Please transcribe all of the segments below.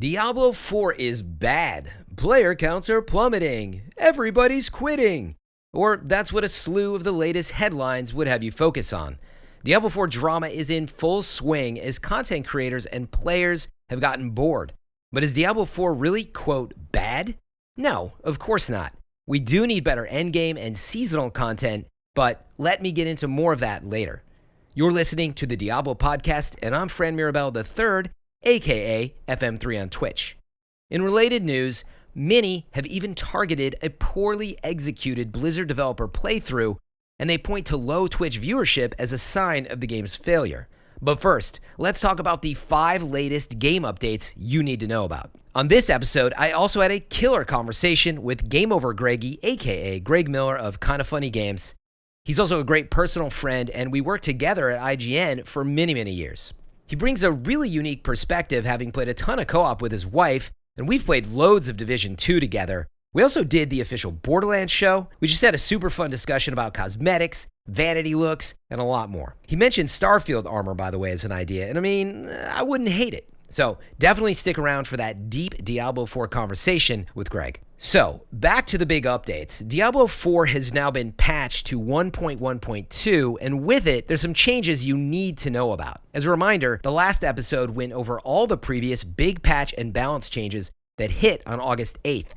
Diablo 4 is bad. Player counts are plummeting. Everybody's quitting. Or that's what a slew of the latest headlines would have you focus on. Diablo 4 drama is in full swing as content creators and players have gotten bored. But is Diablo 4 really, quote, bad? No, of course not. We do need better endgame and seasonal content, but let me get into more of that later. You're listening to the Diablo Podcast, and I'm Fran Mirabella III, aka FM3 on Twitch. In related news, many have even targeted a poorly executed Blizzard developer playthrough, and they point to low Twitch viewership as a sign of the game's failure. But first, let's talk about the 5 latest game updates you need to know about. On this episode, I also had a killer conversation with GameOverGreggy, aka Greg Miller of Kinda Funny Games. He's also a great personal friend, and we worked together at IGN for many years. He brings a really unique perspective, having played a ton of co-op with his wife, and we've played loads of Division 2 together. We also did the official Borderlands show. We just had a super fun discussion about cosmetics, vanity looks, and a lot more. He mentioned Starfield armor, by the way, as an idea, and I mean, I wouldn't hate it. So definitely stick around for that deep Diablo 4 conversation with Greg. So back to the big updates. Diablo 4 has now been patched to 1.1.2, and with it, there's some changes you need to know about. As a reminder, the last episode went over all the previous big patch and balance changes that hit on August 8th.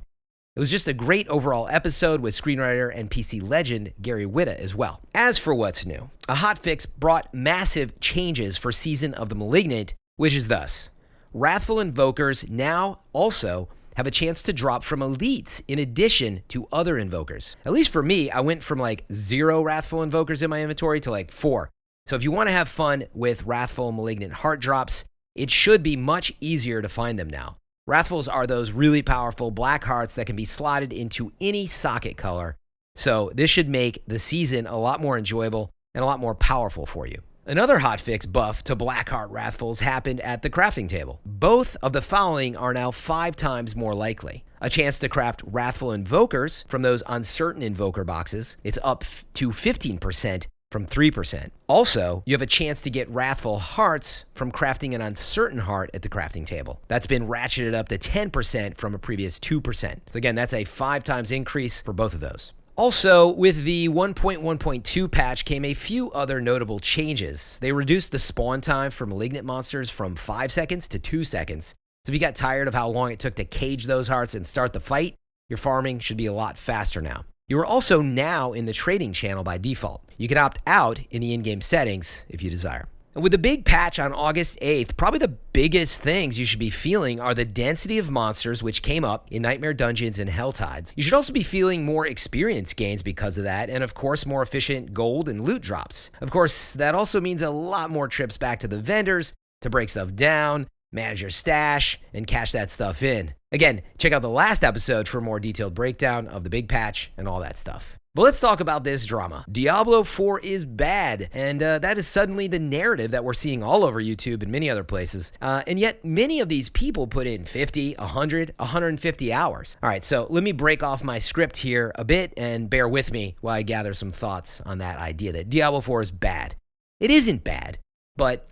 It was just a great overall episode with screenwriter and PC legend Gary Whitta as well. As for what's new, a hotfix brought massive changes for Season of the Malignant, which is thus: Wrathful Invokers now also have a chance to drop from elites in addition to other invokers. At least for me, I went from like 0 Wrathful Invokers in my inventory to like 4. So if you want to have fun with Wrathful and Malignant heart drops, it should be much easier to find them now. Wrathfuls are those really powerful black hearts that can be slotted into any socket color. So this should make the season a lot more enjoyable and a lot more powerful for you. Another hotfix buff to Blackheart Wrathfuls happened at the crafting table. Both of the following are now 5 times more likely. A chance to craft Wrathful Invokers from those uncertain invoker boxes. It's up to 15% from 3%. Also, you have a chance to get Wrathful Hearts from crafting an uncertain heart at the crafting table. That's been ratcheted up to 10% from a previous 2%. So again, that's a 5 times increase for both of those. Also, with the 1.1.2 patch came a few other notable changes. They reduced the spawn time for Malignant monsters from 5 seconds to 2 seconds. So if you got tired of how long it took to cage those hearts and start the fight, your farming should be a lot faster now. You are also now in the trading channel by default. You can opt out in the in-game settings if you desire. And with the big patch on August 8th, probably the biggest things you should be feeling are the density of monsters, which came up in Nightmare Dungeons and Helltides. You should also be feeling more experience gains because of that, and of course, more efficient gold and loot drops. Of course, that also means a lot more trips back to the vendors to break stuff down, manage your stash, and cash that stuff in. Again, check out the last episode for a more detailed breakdown of the big patch and all that stuff. But let's talk about this drama. Diablo 4 is bad, and that is suddenly the narrative that we're seeing all over YouTube and many other places. And yet, many of these people put in 50, 100, 150 hours. All right, so let me break off my script here a bit and bear with me while I gather some thoughts on that idea that Diablo 4 is bad. It isn't bad, but,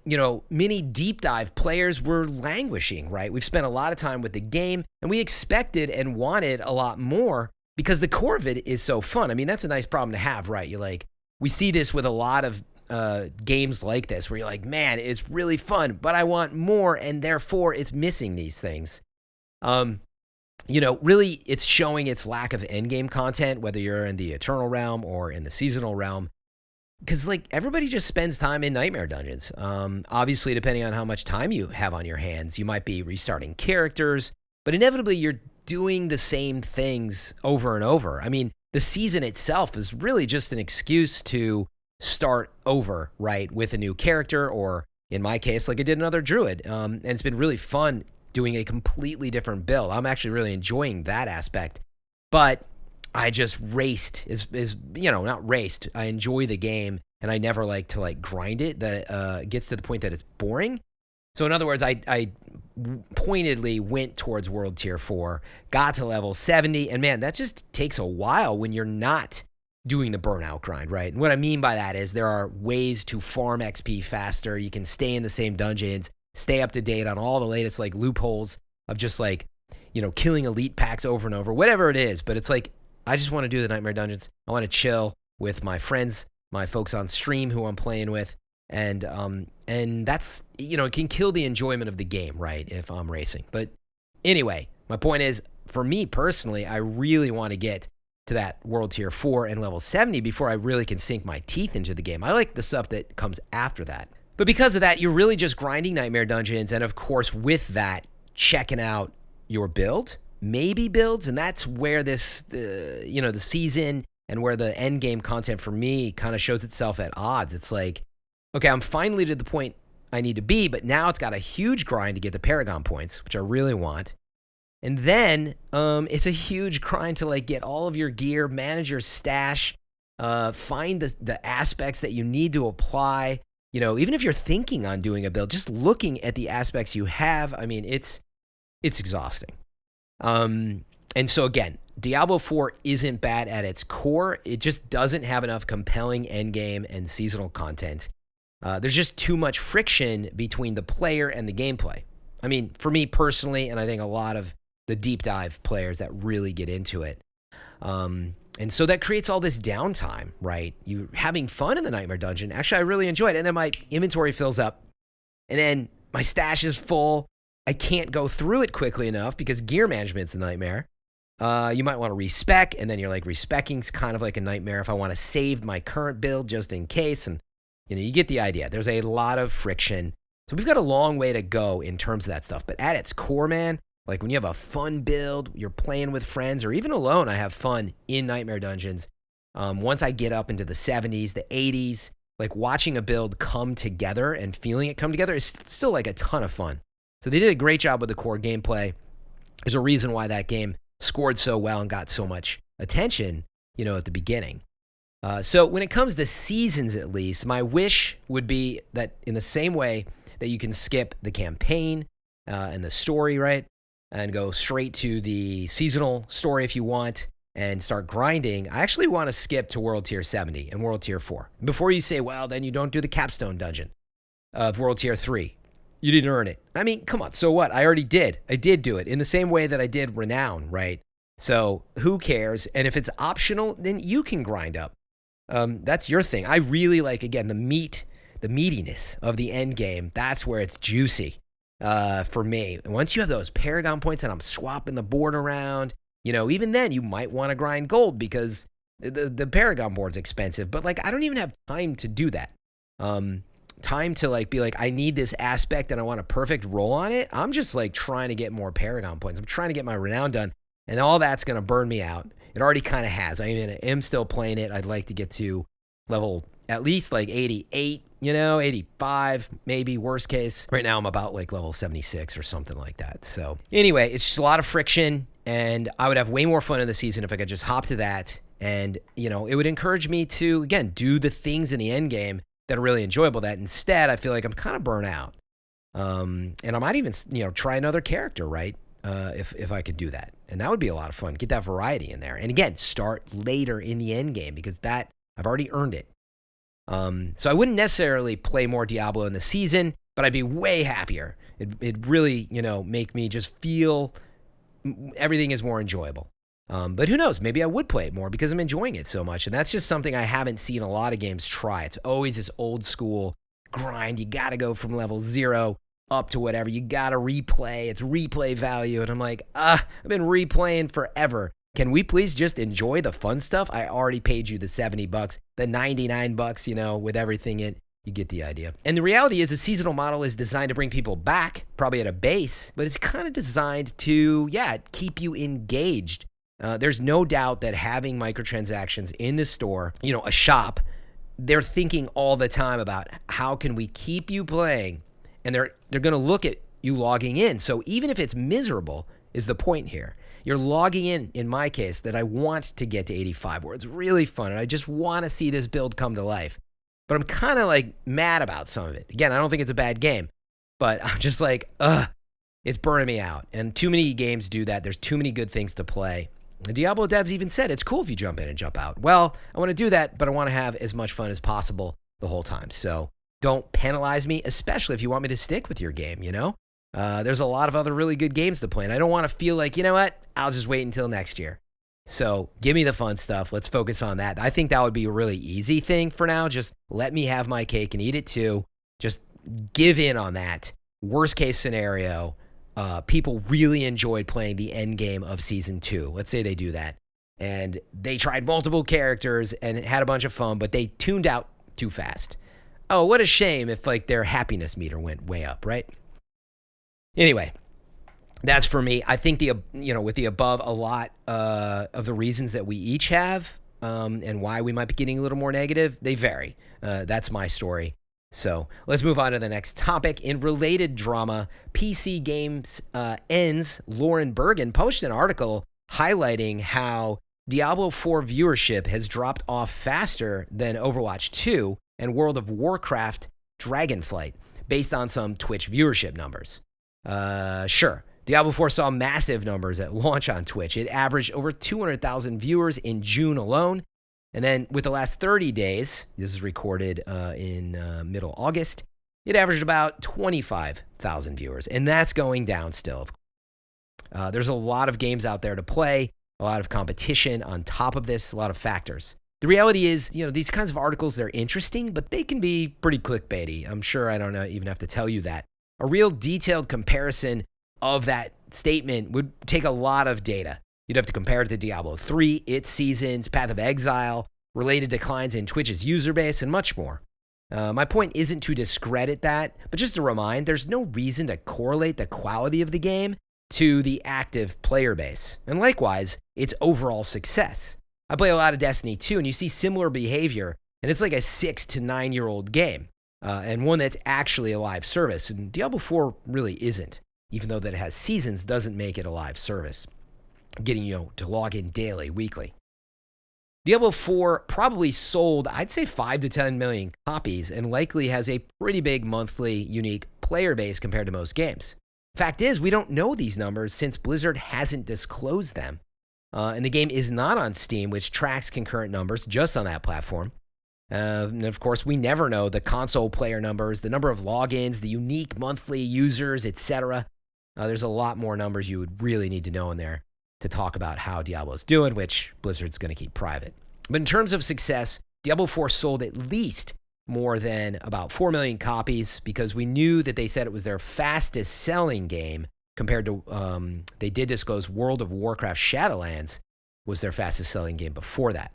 many deep dive players were languishing, right? We've spent a lot of time with the game, and we expected and wanted a lot more, because the core of it is so fun. I mean, that's a nice problem to have, right? We see this with a lot of games like this, where you're like, man, it's really fun, but I want more, and therefore it's missing these things. Really, it's showing its lack of endgame content, whether you're in the Eternal Realm or in the Seasonal Realm. Because, everybody just spends time in Nightmare Dungeons. Obviously, depending on how much time you have on your hands, you might be restarting characters, but inevitably you're doing the same things over and over. I mean, the season itself is really just an excuse to start over, right, with a new character, or in my case, like I did another druid. And it's been really fun doing a completely different build. I'm actually really enjoying that aspect. But I just raced, not raced. I enjoy the game, and I never like to grind it, that it gets to the point that it's boring. So in other words, I pointedly went towards World Tier 4, got to level 70, and man, that just takes a while when you're not doing the burnout grind, right? And what I mean by that is there are ways to farm XP faster. You can stay in the same dungeons, stay up to date on all the latest loopholes of just like, killing elite packs over and over, whatever it is. But it's like, I just want to do the Nightmare Dungeons. I want to chill with my friends, my folks on stream who I'm playing with. And that's, it can kill the enjoyment of the game, right, if I'm racing. But anyway, my point is, for me personally, I really want to get to that World Tier 4 and level 70 before I really can sink my teeth into the game. I like the stuff that comes after that. But because of that, you're really just grinding Nightmare Dungeons, and of course, with that, checking out your build, maybe builds, and that's where this, the season and where the end game content for me kind of shows itself at odds. It's like, okay, I'm finally to the point I need to be, but now it's got a huge grind to get the Paragon points, which I really want. And then it's a huge grind to like get all of your gear, manage your stash, find the aspects that you need to apply. Even if you're thinking on doing a build, just looking at the aspects you have, I mean, it's exhausting. And so again, Diablo 4 isn't bad at its core. It just doesn't have enough compelling endgame and seasonal content. There's just too much friction between the player and the gameplay. I mean, for me personally, and I think a lot of the deep dive players that really get into it. And so that creates all this downtime, right? You're having fun in the Nightmare Dungeon. Actually, I really enjoy it. And then my inventory fills up. And then my stash is full. I can't go through it quickly enough because gear management's a nightmare. You might want to respec, and then you're like, respeccing's kind of like a nightmare if I want to save my current build just in case. And, you get the idea. There's a lot of friction. So we've got a long way to go in terms of that stuff. But at its core, man, like when you have a fun build, you're playing with friends, or even alone, I have fun in Nightmare Dungeons. Once I get up into the 70s, the 80s, like watching a build come together and feeling it come together is still like a ton of fun. So they did a great job with the core gameplay. There's a reason why that game scored so well and got so much attention, at the beginning. So when it comes to seasons, at least, my wish would be that in the same way that you can skip the campaign and the story, right, and go straight to the seasonal story if you want and start grinding, I actually want to skip to World Tier 70 and World Tier 4. Before you say, well, then you don't do the capstone dungeon of World Tier 3. You didn't earn it. I mean, come on. So what? I already did. I did do it in the same way that I did Renown, right? So who cares? And if it's optional, then you can grind up. That's your thing. I really like, again, the meatiness of the end game. That's where it's juicy for me. And once you have those Paragon points and I'm swapping the board around, even then you might want to grind gold because the Paragon board's expensive. But like, I don't even have time to do that. Time to like be like, I need this aspect and I want a perfect roll on it. I'm just like trying to get more Paragon points. I'm trying to get my Renown done, and all that's going to burn me out. It already kind of has. I mean, I am still playing it. I'd like to get to level at least like 88, 85, maybe worst case. Right now I'm about like level 76 or something like that. So anyway, it's just a lot of friction, and I would have way more fun in the season if I could just hop to that. And, it would encourage me to, again, do the things in the end game that are really enjoyable. That instead, I feel like I'm kind of burnt out. And I might even, try another character, right? If I could do that. And that would be a lot of fun. Get that variety in there. And again, start later in the end game because that, I've already earned it. So I wouldn't necessarily play more Diablo in the season, but I'd be way happier. It'd really, make me just feel everything is more enjoyable. But who knows? Maybe I would play it more because I'm enjoying it so much. And that's just something I haven't seen a lot of games try. It's always this old school grind. You got to go from level 0 up to whatever. You got to replay. It's replay value. And I'm like, I've been replaying forever. Can we please just enjoy the fun stuff? I already paid you the $70, the $99, with everything in. You get the idea. And the reality is the seasonal model is designed to bring people back, probably at a base, but it's kind of designed to, keep you engaged. There's no doubt that having microtransactions in the store, a shop, they're thinking all the time about how can we keep you playing, and they're going to look at you logging in. So even if it's miserable is the point here. You're logging in my case, that I want to get to 85, where it's really fun, and I just want to see this build come to life. But I'm kind of like mad about some of it. Again, I don't think it's a bad game, but I'm just like, it's burning me out. And too many games do that. There's too many good things to play. The Diablo devs even said it's cool if you jump in and jump out. Well, I want to do that, but I want to have as much fun as possible the whole time. So don't penalize me, especially if you want me to stick with your game, There's a lot of other really good games to play, and I don't want to feel like, you know what, I'll just wait until next year. So give me the fun stuff. Let's focus on that. I think that would be a really easy thing for now. Just let me have my cake and eat it too. Just give in on that. Worst case scenario, people really enjoyed playing the end game of Season 2. Let's say they do that. And they tried multiple characters and had a bunch of fun, but they tuned out too fast. Oh, what a shame if like their happiness meter went way up, right? Anyway, that's for me. I think with the above, a lot of the reasons that we each have and why we might be getting a little more negative, they vary. That's my story. So let's move on to the next topic. In related drama, PC Games Ends Lauren Bergen published an article highlighting how Diablo 4 viewership has dropped off faster than Overwatch 2 and World of Warcraft Dragonflight, based on some Twitch viewership numbers. Sure, Diablo 4 saw massive numbers at launch on Twitch. It averaged over 200,000 viewers in June alone. And then with the last 30 days, this is recorded in middle August, it averaged about 25,000 viewers. And that's going down still. There's a lot of games out there to play, a lot of competition on top of this, a lot of factors. The reality is, these kinds of articles, they're interesting, but they can be pretty clickbaity. I'm sure I don't even have to tell you that. A real detailed comparison of that statement would take a lot of data. You'd have to compare it to Diablo 3, its seasons, Path of Exile, related declines in Twitch's user base, and much more. My point isn't to discredit that, but just to remind, there's no reason to correlate the quality of the game to the active player base, and likewise, its overall success. I play a lot of Destiny 2, and you see similar behavior, and it's like a 6 to 9 year old game, and one that's actually a live service, and Diablo 4 really isn't, even though that it has seasons doesn't make it a live service, getting you to log in daily, weekly. Diablo 4 probably sold, I'd say 5 to 10 million copies, and likely has a pretty big monthly unique player base compared to most games. Fact is, we don't know these numbers since Blizzard hasn't disclosed them. And the game is not on Steam, which tracks concurrent numbers just on that platform. And of course, we never know the console player numbers, the number of logins, the unique monthly users, etc. There's a lot more numbers you would really need to know in there to talk about how Diablo's doing, which Blizzard's going to keep private. But in terms of success, Diablo 4 sold at least more than about 4 million copies because we knew that they said it was their fastest selling game compared to, they did disclose World of Warcraft Shadowlands was their fastest selling game before that.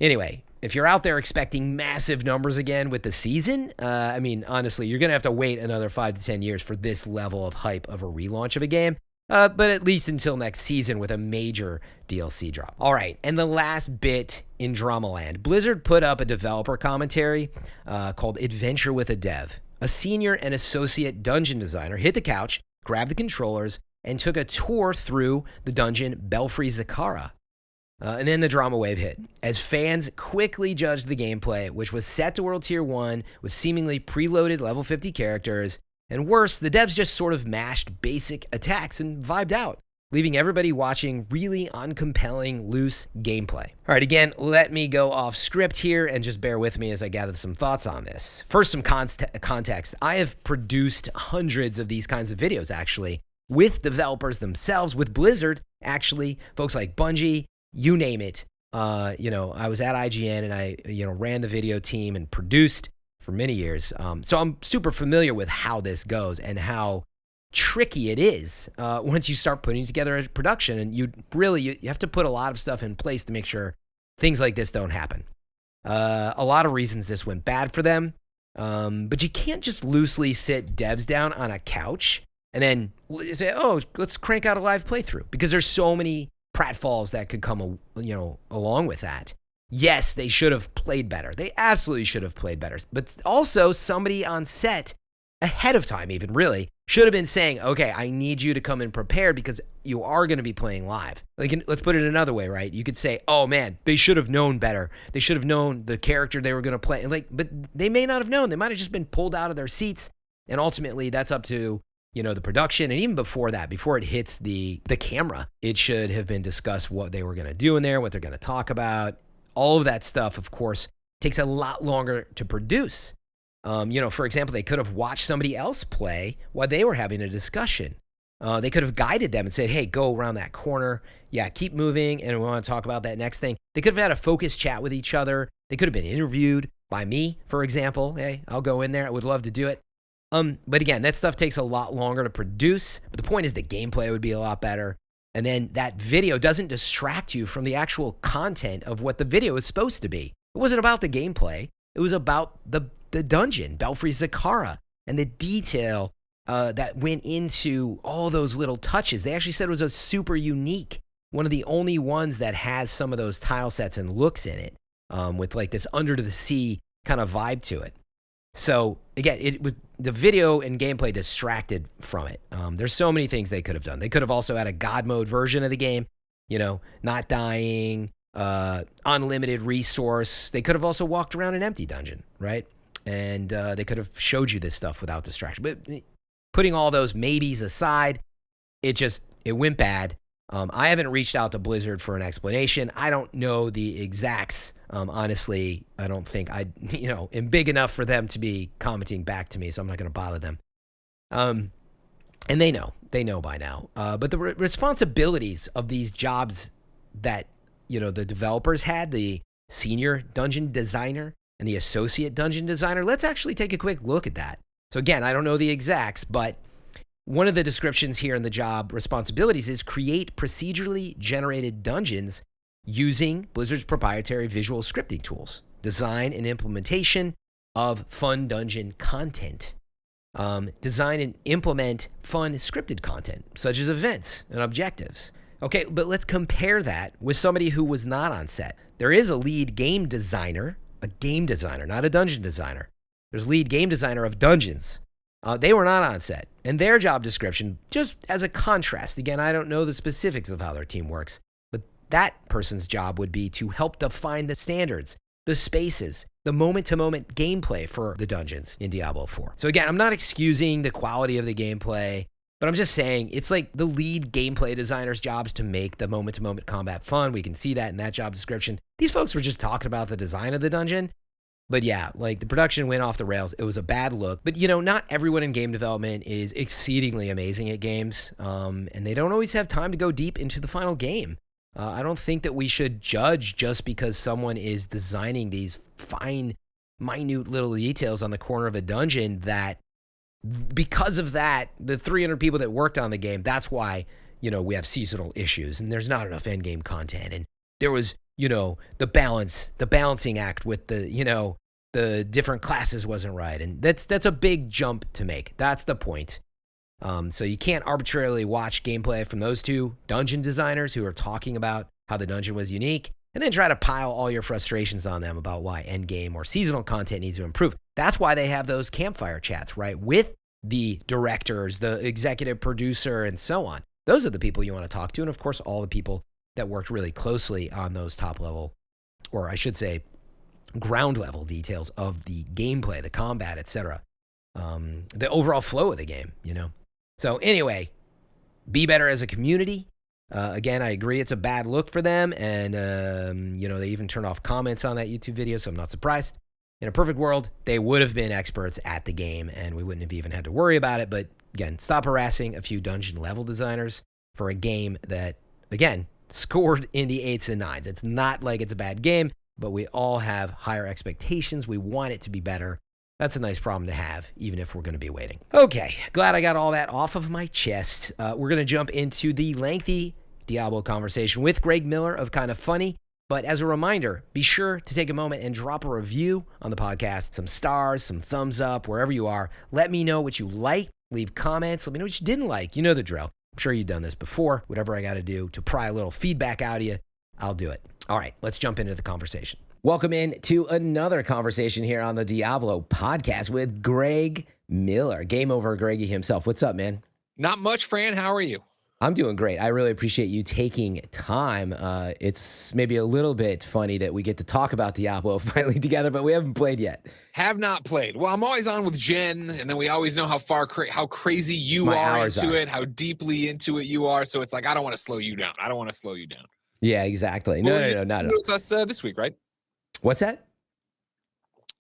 Anyway, if you're out there expecting massive numbers again with the season, honestly, you're going to have to wait another 5 to 10 years for this level of hype of a relaunch of a game. But at least until next season with a major DLC drop. All right, and the last bit in Dramaland. Blizzard put up a developer commentary called Adventure with a Dev. A senior and associate dungeon designer hit the couch, grabbed the controllers, and took a tour through the dungeon Belfry Zakara. And then the drama wave hit, as fans quickly judged the gameplay, which was set to World Tier 1 with seemingly preloaded level 50 characters. And worse, the devs just sort of mashed basic attacks and vibed out, leaving everybody watching really uncompelling, loose gameplay. All right, again, let me go off script here and just bear with me as I gather some thoughts on this. First, some context. I have produced hundreds of these kinds of videos, actually, with developers themselves, with Blizzard, actually, folks like Bungie, you name it. I was at IGN and I, ran the video team and produced for many years. So I'm super familiar with how this goes and how tricky it is once you start putting together a production. And you have to put a lot of stuff in place to make sure things like this don't happen. A lot of reasons this went bad for them. But you can't just loosely sit devs down on a couch and then say, oh, let's crank out a live playthrough, because there's so many pratfalls that could come, along with that. Yes, they should have played better. They absolutely should have played better. But also, somebody on set ahead of time, even really, should have been saying, okay, I need you to come in prepared because you are going to be playing live. Like, let's put it another way, right? You could say, oh man, they should have known better. They should have known the character they were going to play. But they may not have known. They might have just been pulled out of their seats. And ultimately, that's up to, the production. And even before that, before it hits the camera, it should have been discussed what they were going to do in there, what they're going to talk about. All of that stuff, of course, takes a lot longer to produce. For example, they could have watched somebody else play while they were having a discussion. They could have guided them and said, hey, go around that corner. Yeah, keep moving, and we want to talk about that next thing. They could have had a focused chat with each other. They could have been interviewed by me, for example. Hey, I'll go in there. I would love to do it. But again, that stuff takes a lot longer to produce. But the point is the gameplay would be a lot better. And then that video doesn't distract you from the actual content of what the video is supposed to be. It wasn't about the gameplay. It was about the dungeon, Belfry Zakara, and the detail that went into all those little touches. They actually said it was a super unique, one of the only ones that has some of those tile sets and looks in it, with like this under the sea kind of vibe to it. So again, it was the video and gameplay distracted from it. There's so many things they could have done. They could have also had a God mode version of the game, not dying, unlimited resource. They could have also walked around an empty dungeon, right? And they could have showed you this stuff without distraction. But putting all those maybes aside, it went bad. I haven't reached out to Blizzard for an explanation. I don't know the exacts. Honestly, I don't think I, am big enough for them to be commenting back to me, so I'm not going to bother them. And they know by now. But the responsibilities of these jobs that, the developers had, the senior dungeon designer and the associate dungeon designer, let's actually take a quick look at that. So again, I don't know the exacts, but one of the descriptions here in the job responsibilities is create procedurally generated dungeons using Blizzard's proprietary visual scripting tools, design and implementation of fun dungeon content, design and implement fun scripted content, such as events and objectives. Okay, but let's compare that with somebody who was not on set. There is a lead game designer, not a dungeon designer. There's lead game designer of dungeons. They were not on set. And their job description, just as a contrast, again, I don't know the specifics of how their team works, but that person's job would be to help define the standards, the spaces, the moment-to-moment gameplay for the dungeons in Diablo 4. So again, I'm not excusing the quality of the gameplay, but I'm just saying it's like the lead gameplay designer's jobs to make the moment-to-moment combat fun. We can see that in that job description. These folks were just talking about the design of the dungeon. But yeah, like the production went off the rails. It was a bad look. But not everyone in game development is exceedingly amazing at games. And they don't always have time to go deep into the final game. I don't think that we should judge just because someone is designing these fine, minute little details on the corner of a dungeon that because of that, the 300 people that worked on the game, that's why, we have seasonal issues and there's not enough end game content. And there was, the balancing act with the different classes wasn't right. And that's a big jump to make. That's the point. So you can't arbitrarily watch gameplay from those two dungeon designers who are talking about how the dungeon was unique and then try to pile all your frustrations on them about why endgame or seasonal content needs to improve. That's why they have those campfire chats, right? With the directors, the executive producer, and so on. Those are the people you want to talk to. And of course, all the people that worked really closely on those top level, or I should say, ground level details of the gameplay, the combat, etc. The overall flow of the game, So anyway, be better as a community. Again, I agree it's a bad look for them. And, they even turned off comments on that YouTube video, so I'm not surprised. In a perfect world, they would have been experts at the game and we wouldn't have even had to worry about it. But again, stop harassing a few dungeon level designers for a game that, again, scored in the 8s and 9s. It's not like it's a bad game, but we all have higher expectations. We want it to be better. That's a nice problem to have, even if we're going to be waiting. Okay, glad I got all that off of my chest. We're going to jump into the lengthy Diablo conversation with Greg Miller of Kind of Funny. But as a reminder, be sure to take a moment and drop a review on the podcast. Some stars, some thumbs up, wherever you are. Let me know what you liked. Leave comments. Let me know what you didn't like. You know the drill. I'm sure you've done this before. Whatever I got to do to pry a little feedback out of you, I'll do it. All right, let's jump into the conversation. Welcome in to another conversation here on the Diablo Podcast with Greg Miller, GameOverGreggy himself. What's up, man? Not much, Fran. How are you? I'm doing great. I really appreciate you taking time. It's maybe a little bit funny that we get to talk about Diablo finally together, but we haven't played yet. Have not played. Well, I'm always on with Jen, and then we always know how crazy you My are hours into are. it, how deeply into it you are. So it's like, I don't want to slow you down. Yeah, exactly. No, not at all. With us this week, right? What's that?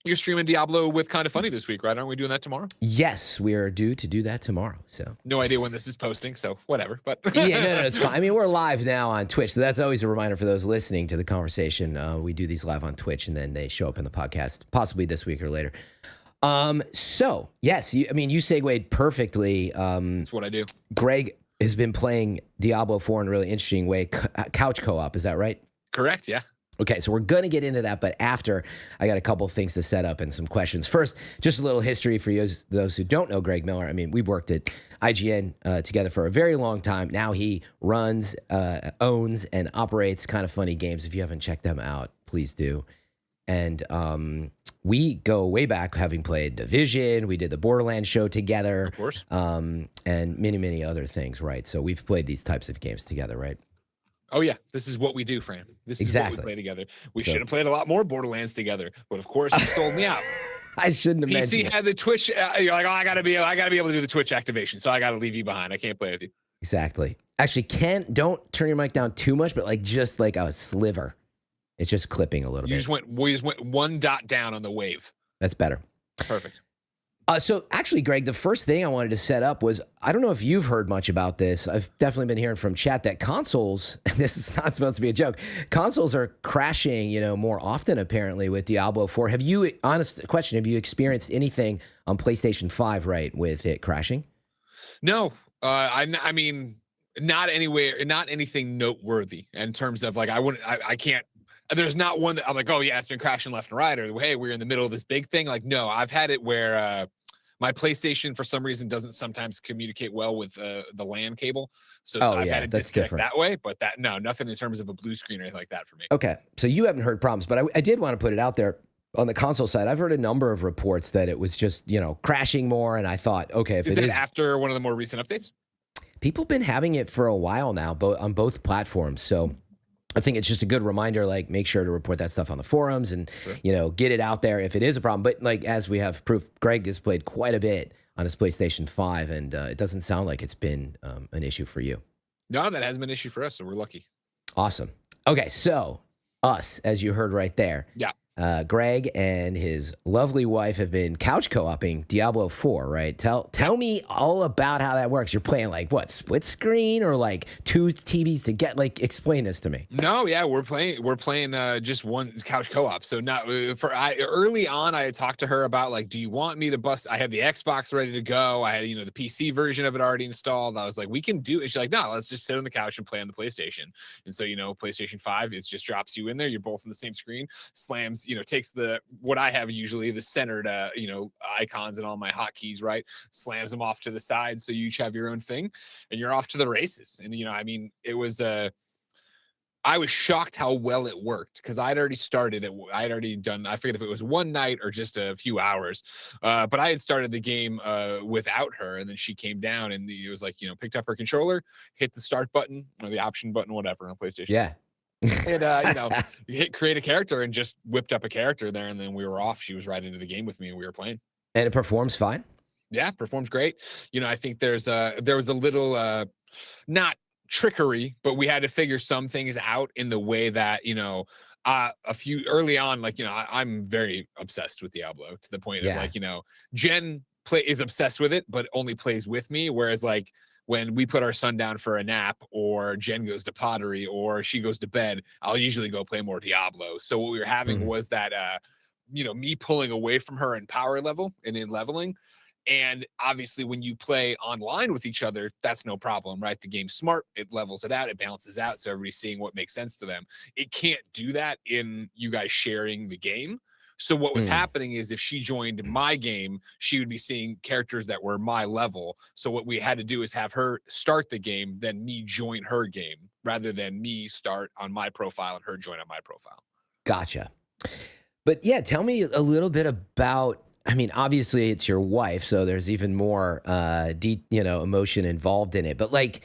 You're streaming Diablo with Kinda Funny this week, right? Aren't we doing that tomorrow? Yes, we are due to do that tomorrow. So no idea when this is posting, so whatever. But yeah, no, it's fine. I mean, we're live now on Twitch, so that's always a reminder for those listening to the conversation. We do these live on Twitch, and then they show up in the podcast, possibly this week or later. So yes, you segued perfectly. That's what I do. Greg has been playing Diablo 4 in a really interesting way, couch co-op. Is that right? Correct. Yeah. Okay, so we're going to get into that, but after, I got a couple things to set up and some questions. First, just a little history for those who don't know Greg Miller. I mean, we worked at IGN together for a very long time. Now he runs, owns, and operates Kinda Funny Games. If you haven't checked them out, please do. And we go way back, having played Division. We did the Borderlands show together. Of course. And many, many other things, right? So we've played these types of games together, right? Oh yeah, this is what we do, Fran. This is what we play together. We So- should have played a lot more Borderlands together, but of course you sold me out. I shouldn't have mentioned PC it. had the Twitch. You're like, oh, I gotta be able to do the Twitch activation, so I gotta leave you behind. I can't play with you. Exactly. Actually, don't turn your mic down too much, but just like a sliver. It's just clipping a little bit. We just went one dot down on the wave. That's better. Perfect. So actually, Greg, the first thing I wanted to set up was, I don't know if you've heard much about this. I've definitely been hearing from chat that consoles, and this is not supposed to be a joke, consoles are crashing, more often apparently with Diablo 4. Honest question, have you experienced anything on PlayStation 5, right, with it crashing? No, I mean, not anywhere, not anything noteworthy in terms of like, I can't. There's not one that I'm like, oh yeah, it's been crashing left and right, or hey, we're in the middle of this big thing. Like, no, I've had it where my PlayStation for some reason doesn't sometimes communicate well with the LAN cable, so I've had it disconnect that way. But nothing in terms of a blue screen or anything like that for me. Okay, so you haven't heard problems, but I did want to put it out there on the console side. I've heard a number of reports that it was just crashing more, and I thought, okay, if Is it that is after one of the more recent updates? People have been having it for a while now, on both platforms. So I think it's just a good reminder, like, make sure to report that stuff on the forums and, Sure. Get it out there if it is a problem. But like, as we have proof, Greg has played quite a bit on his PlayStation 5, and it doesn't sound like it's been an issue for you. No, that hasn't been an issue for us, so we're lucky. Awesome. Okay, so us, as you heard right there. Yeah. Greg and his lovely wife have been couch co-oping Diablo 4, right? Tell me all about how that works. You're playing like what, split screen or like two TVs to get, like, explain this to me. No, yeah, we're playing just one couch co-op. So early on, I had talked to her about like, do you want me to bust? I had the Xbox ready to go. I had the PC version of it already installed. I was like, we can do it. She's like, no, let's just sit on the couch and play on the PlayStation. And so PlayStation 5, it just drops you in there. You're both on the same screen, slams. Takes what I have usually the centered, icons and all my hotkeys, right? Slams them off to the side. So you each have your own thing and you're off to the races. And, it was, I was shocked how well it worked because I'd already started it. I'd already done, I forget if it was one night or just a few hours, but I had started the game without her. And then she came down and it was like, picked up her controller, hit the start button or the option button, whatever on PlayStation. Yeah. And you hit create a character and just whipped up a character there, and then we were off. She was right into the game with me, and we were playing. And it performs fine. Yeah, performs great. I think there was a little not trickery, but we had to figure some things out in the way that a few early on, like I'm very obsessed with Diablo to the point of like Jen is obsessed with it, but only plays with me, whereas like when we put our son down for a nap or Jen goes to pottery or she goes to bed, I'll usually go play more Diablo. So what we were having was that, me pulling away from her in power level and in leveling. And obviously when you play online with each other, that's no problem, right? The game's smart. It levels it out. It balances out. So everybody's seeing what makes sense to them. It can't do that in you guys sharing the game. So what was happening is if she joined my game, she would be seeing characters that were my level. So what we had to do is have her start the game, then me join her game rather than me start on my profile and her join on my profile. Gotcha. But yeah, tell me a little bit about, I mean, obviously it's your wife, so there's even more emotion involved in it. But like,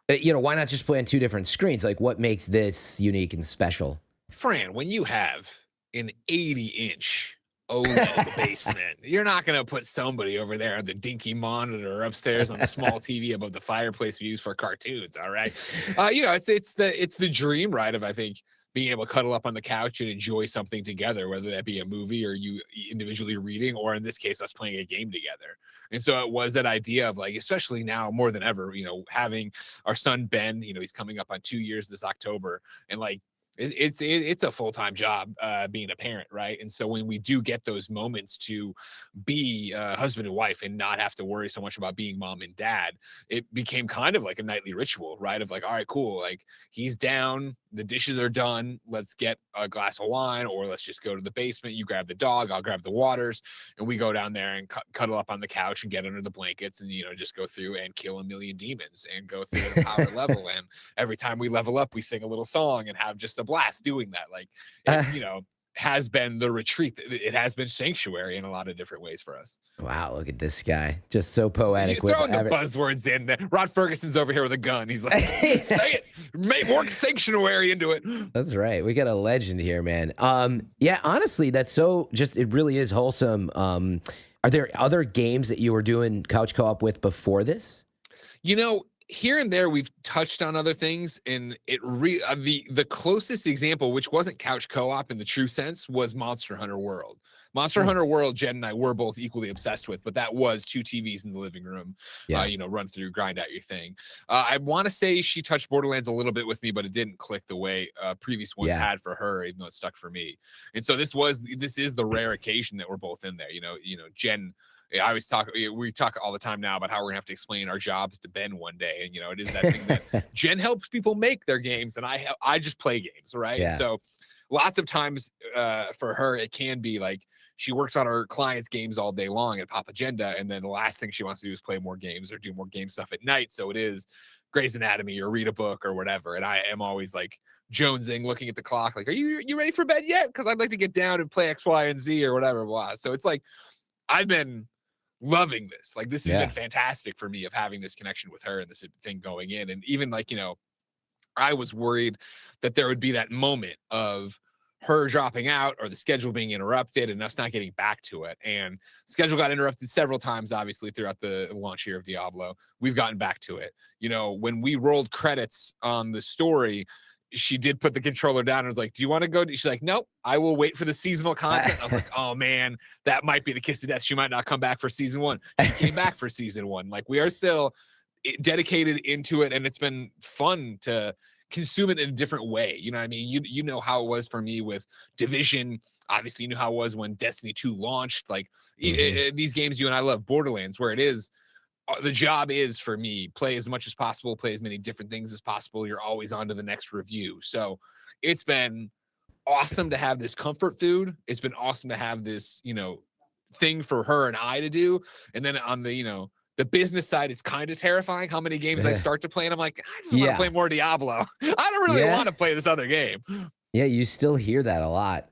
why not just play on two different screens? Like, what makes this unique and special? Fran, when you have an 80-inch OLED basement, you're not going to put somebody over there on the dinky monitor upstairs on the small TV above the fireplace we use for cartoons. All right. It's the dream, right? Of, I think, being able to cuddle up on the couch and enjoy something together, whether that be a movie or you individually reading, or in this case, us playing a game together. And so it was that idea of like, especially now more than ever, having our son, Ben, he's coming up on 2 years this October, and like, it's a full-time job being a parent, right? And so when we do get those moments to be husband and wife and not have to worry so much about being mom and dad, it became kind of like a nightly ritual, right? Of like, all right, cool, like he's down, the dishes are done, let's get a glass of wine, or let's just go to the basement, you grab the dog, I'll grab the waters, and we go down there and cuddle up on the couch and get under the blankets and just go through and kill a million demons and go through at a power level. And every time we level up, we sing a little song and have just a blast doing that. Like it, has been the retreat. It has been sanctuary in a lot of different ways for us. Wow, look at this guy, just so poetic. You're throwing the buzzwords in there. Rod Ferguson's over here with a gun. He's like, say it, make more sanctuary into it. That's right. We got a legend here, man. Yeah, honestly, that's so just, it really is wholesome. Are there other games that you were doing couch co-op with before this? Here and there we've touched on other things, and the closest example, which wasn't couch co-op in the true sense, was Monster Hunter World. Monster Hunter World, Jen and I were both equally obsessed with, but that was 2 TVs in the living room. Run through, grind out your thing. I want to say she touched Borderlands a little bit with me, but it didn't click the way previous ones had for her, even though it stuck for me. And so this is the rare occasion that we're both in there. Jen. We talk all the time now about how we're gonna have to explain our jobs to Ben one day, and it is that thing that Jen helps people make their games, and I just play games, right? Yeah. So lots of times for her, it can be like she works on her clients' games all day long at Pop Agenda, and then the last thing she wants to do is play more games or do more game stuff at night. So it is Grey's Anatomy or read a book or whatever, and I am always like jonesing, looking at the clock, like, are you ready for bed yet? Because I'd like to get down and play X, Y, and Z or whatever. Blah. So it's like I've been loving this. Like this has been fantastic for me, of having this connection with her and this thing going in. And even like, I was worried that there would be that moment of her dropping out or the schedule being interrupted and us not getting back to it. And schedule got interrupted several times, obviously, throughout the launch year of Diablo. We've gotten back to it. When we rolled credits on the story, she did put the controller down and was like, do you want to go? She's like, nope, I will wait for the seasonal content. I was like, oh man, that might be the kiss of death. She might not come back for season 1. She came back for season 1. Like we are still dedicated into it, and it's been fun to consume it in a different way. You know what I mean? You know how it was for me with Division. Obviously, you know how it was when Destiny 2 launched. Like these games you and I love, Borderlands, where it is, the job is for me, play as much as possible, play as many different things as possible. You're always on to the next review. So it's been awesome to have this comfort food. It's been awesome to have this, thing for her and I to do. And then on the, the business side, it's kind of terrifying how many games I start to play. And I'm like, I just want to play more Diablo. I don't really want to play this other game. Yeah, you still hear that a lot.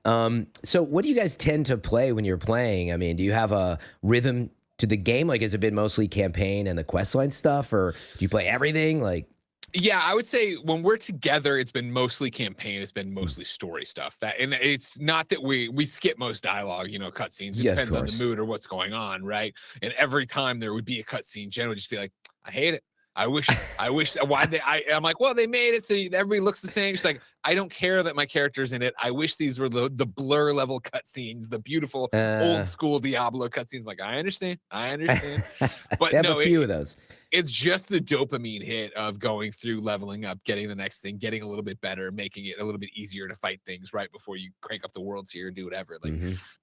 So what do you guys tend to play when you're playing? I mean, do you have a rhythm to the game? Like, has it been mostly campaign and the questline stuff, or do you play everything? Like, yeah, I would say when we're together, it's been mostly campaign. It's been mostly story stuff. And it's not that we skip most dialogue, cutscenes. It depends on the mood or what's going on, right? And every time there would be a cutscene, Jen would just be like, I hate it. I wish, I'm like, well, they made it so everybody looks the same. She's like, I don't care that my character's in it. I wish these were the blur level cutscenes, the beautiful old school Diablo cutscenes. I'm like, I understand. But no, a few of those. It's just the dopamine hit of going through, leveling up, getting the next thing, getting a little bit better, making it a little bit easier to fight things right before you crank up the world tier and do whatever. Like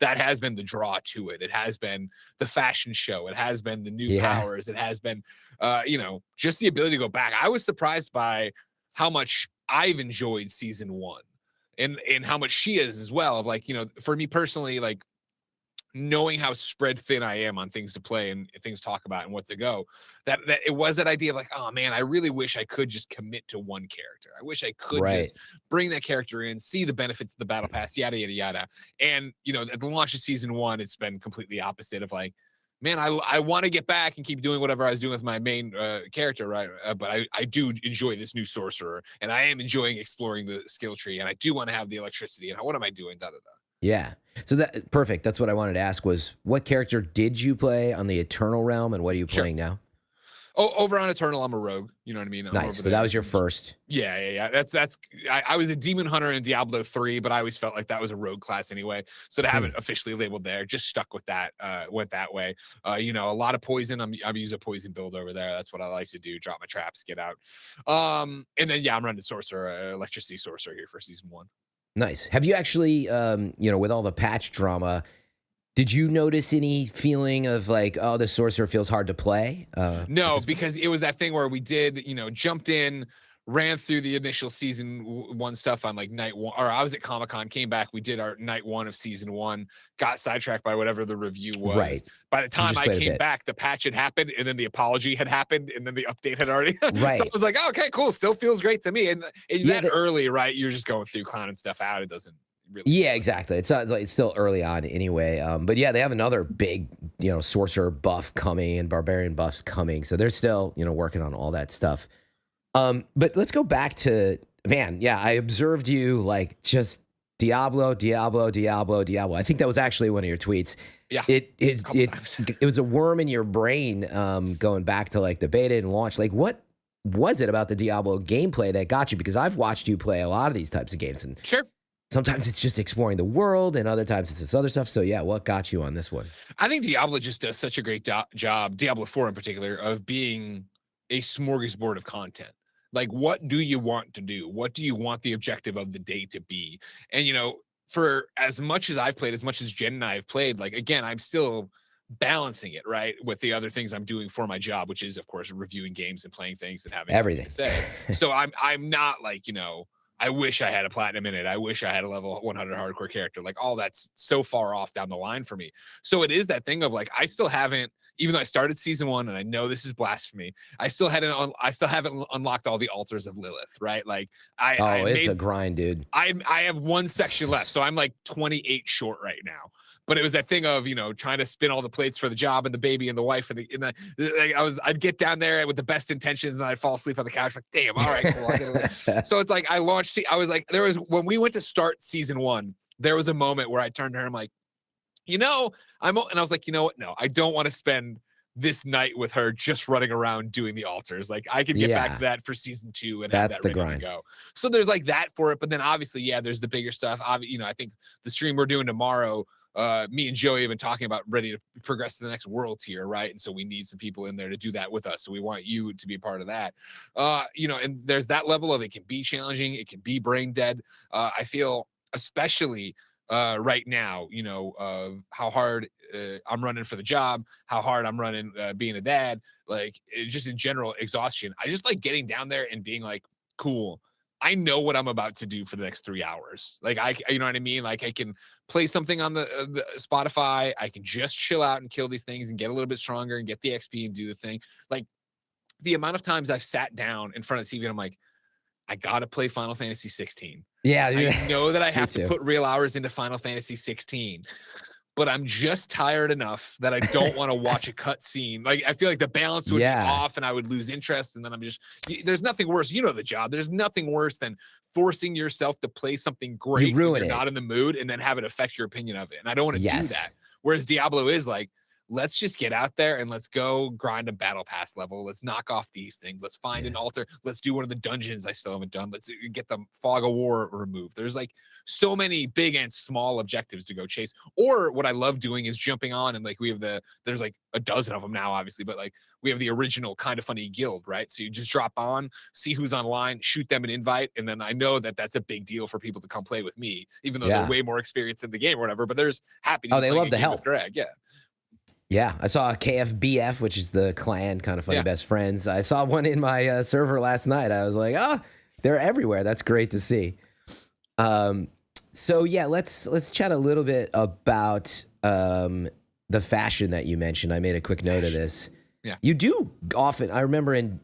that has been the draw to it. It has been the fashion show. It has been the new powers. It has been, just the ability to go back. I was surprised by how much I've enjoyed season 1 and how much she is as well. Of like, for me personally, like knowing how spread thin I am on things to play and things to talk about and what to go, that it was that idea of like, oh man, I really wish I could just commit to one character. I wish I could just bring that character in, see the benefits of the battle pass, yada, yada, yada. And, at the launch of season 1, it's been completely opposite of like, man, I want to get back and keep doing whatever I was doing with my main character, right? But I do enjoy this new sorcerer, and I am enjoying exploring the skill tree, and I do want to have the electricity, and what am I doing? Da, da, da. Yeah. So that perfect. That's what I wanted to ask was, what character did you play on the Eternal Realm, and what are you playing now? Oh, over on Eternal, I'm a rogue. You know what I mean? I'm Nice. over So there. that was your first. Yeah. I was a demon hunter in Diablo 3, but I always felt like that was a rogue class anyway. So to have it officially labeled there, just stuck with that, went that way. A lot of poison. I'm using a poison build over there. That's what I like to do. Drop my traps, get out. And then I'm running sorcerer, electricity sorcerer here for season 1. Nice. Have you actually, with all the patch drama, did you notice any feeling of like, oh, the sorcerer feels hard to play? No, because it was that thing where we did, jumped in, ran through the initial season 1 stuff on like night 1, or I was at Comic-Con, came back, we did our night 1 of season 1, got sidetracked by whatever the review was. Right. By the time I came back, the patch had happened, and then the apology had happened, and then the update had already. Right. So I was like, oh, okay, cool. Still feels great to me. And that early, right? You're just going through clowning stuff out. It doesn't really. Yeah, exactly. It's not like it's still early on anyway. But yeah, they have another big, sorcerer buff coming and barbarian buffs coming. So they're still, working on all that stuff. But let's go back to, man, yeah, I observed you like just Diablo. I think that was actually one of your tweets. Yeah. It was a worm in your brain going back to like the beta and launch. Like what was it about the Diablo gameplay that got you? Because I've watched you play a lot of these types of games, and sure. Sometimes it's just exploring the world, and other times it's this other stuff. So yeah, what got you on this one? I think Diablo just does such a great job, Diablo 4 in particular, of being a smorgasbord of content. Like, what do you want to do? What do you want the objective of the day to be? And, for as much as I've played, as much as Jen and I have played, like, again, I'm still balancing it, right, with the other things I'm doing for my job, which is, of course, reviewing games and playing things and having everything to say. So I'm not like, I wish I had a platinum in it. I wish I had a level 100 hardcore character. Like, all that's so far off down the line for me. So it is that thing of like, I still haven't, even though I started season 1 and I know this is blasphemy, I still haven't unlocked all the altars of Lilith, right? Like it's a grind, dude. I have one section left. So I'm like 28 short right now. But it was that thing of, trying to spin all the plates for the job and the baby and the wife I'd get down there with the best intentions and I'd fall asleep on the couch like, damn, all right, cool. So it's like I was like, when we went to start season 1, there was a moment where I turned to her, I'm like, and I was like, you know what? No, I don't want to spend this night with her just running around doing the altars. Like, I could get back to that for season 2 and that's have that the ready grind. to go. So there's like that for it. But then obviously, yeah, there's the bigger stuff. I think the stream we're doing tomorrow, me and Joey have been talking about ready to progress to the next world tier, right? And so we need some people in there to do that with us. So we want you to be a part of that. And there's that level of it can be challenging. It can be brain dead. I feel especially right now, how hard I'm running for the job, how hard I'm running being a dad, like just in general exhaustion. I just like getting down there and being like, cool, I know what I'm about to do for the next 3 hours. Like you know what I mean? Like I can play something on the Spotify. I can just chill out and kill these things and get a little bit stronger and get the XP and do the thing. Like the amount of times I've sat down in front of the TV and I'm like, I got to play Final Fantasy 16. Yeah. I know that I have to put real hours into Final Fantasy 16, but I'm just tired enough that I don't want to watch a cutscene. Like, I feel like the balance would be off and I would lose interest. And then there's nothing worse. You know the job. There's nothing worse than forcing yourself to play something great when you're not in the mood and then have it affect your opinion of it. And I don't want to do that. Whereas Diablo is like, let's just get out there and let's go grind a battle pass level. Let's knock off these things. Let's find an altar. Let's do one of the dungeons I still haven't done. Let's get the fog of war removed. There's like so many big and small objectives to go chase. Or what I love doing is jumping on and like there's like a dozen of them now, obviously, but like we have the original Kind of Funny guild, right? So you just drop on, see who's online, shoot them an invite. And then I know that that's a big deal for people to come play with me, even though they're way more experienced in the game or whatever, but there's happy to they love the help. Greg. Yeah. Yeah, I saw KFBF, which is the clan, Kind of Funny Best Friends. I saw one in my server last night. I was like, they're everywhere. That's great to see. So yeah, let's chat a little bit about the fashion that you mentioned. I made a quick note of this. Yeah, you do often. I remember in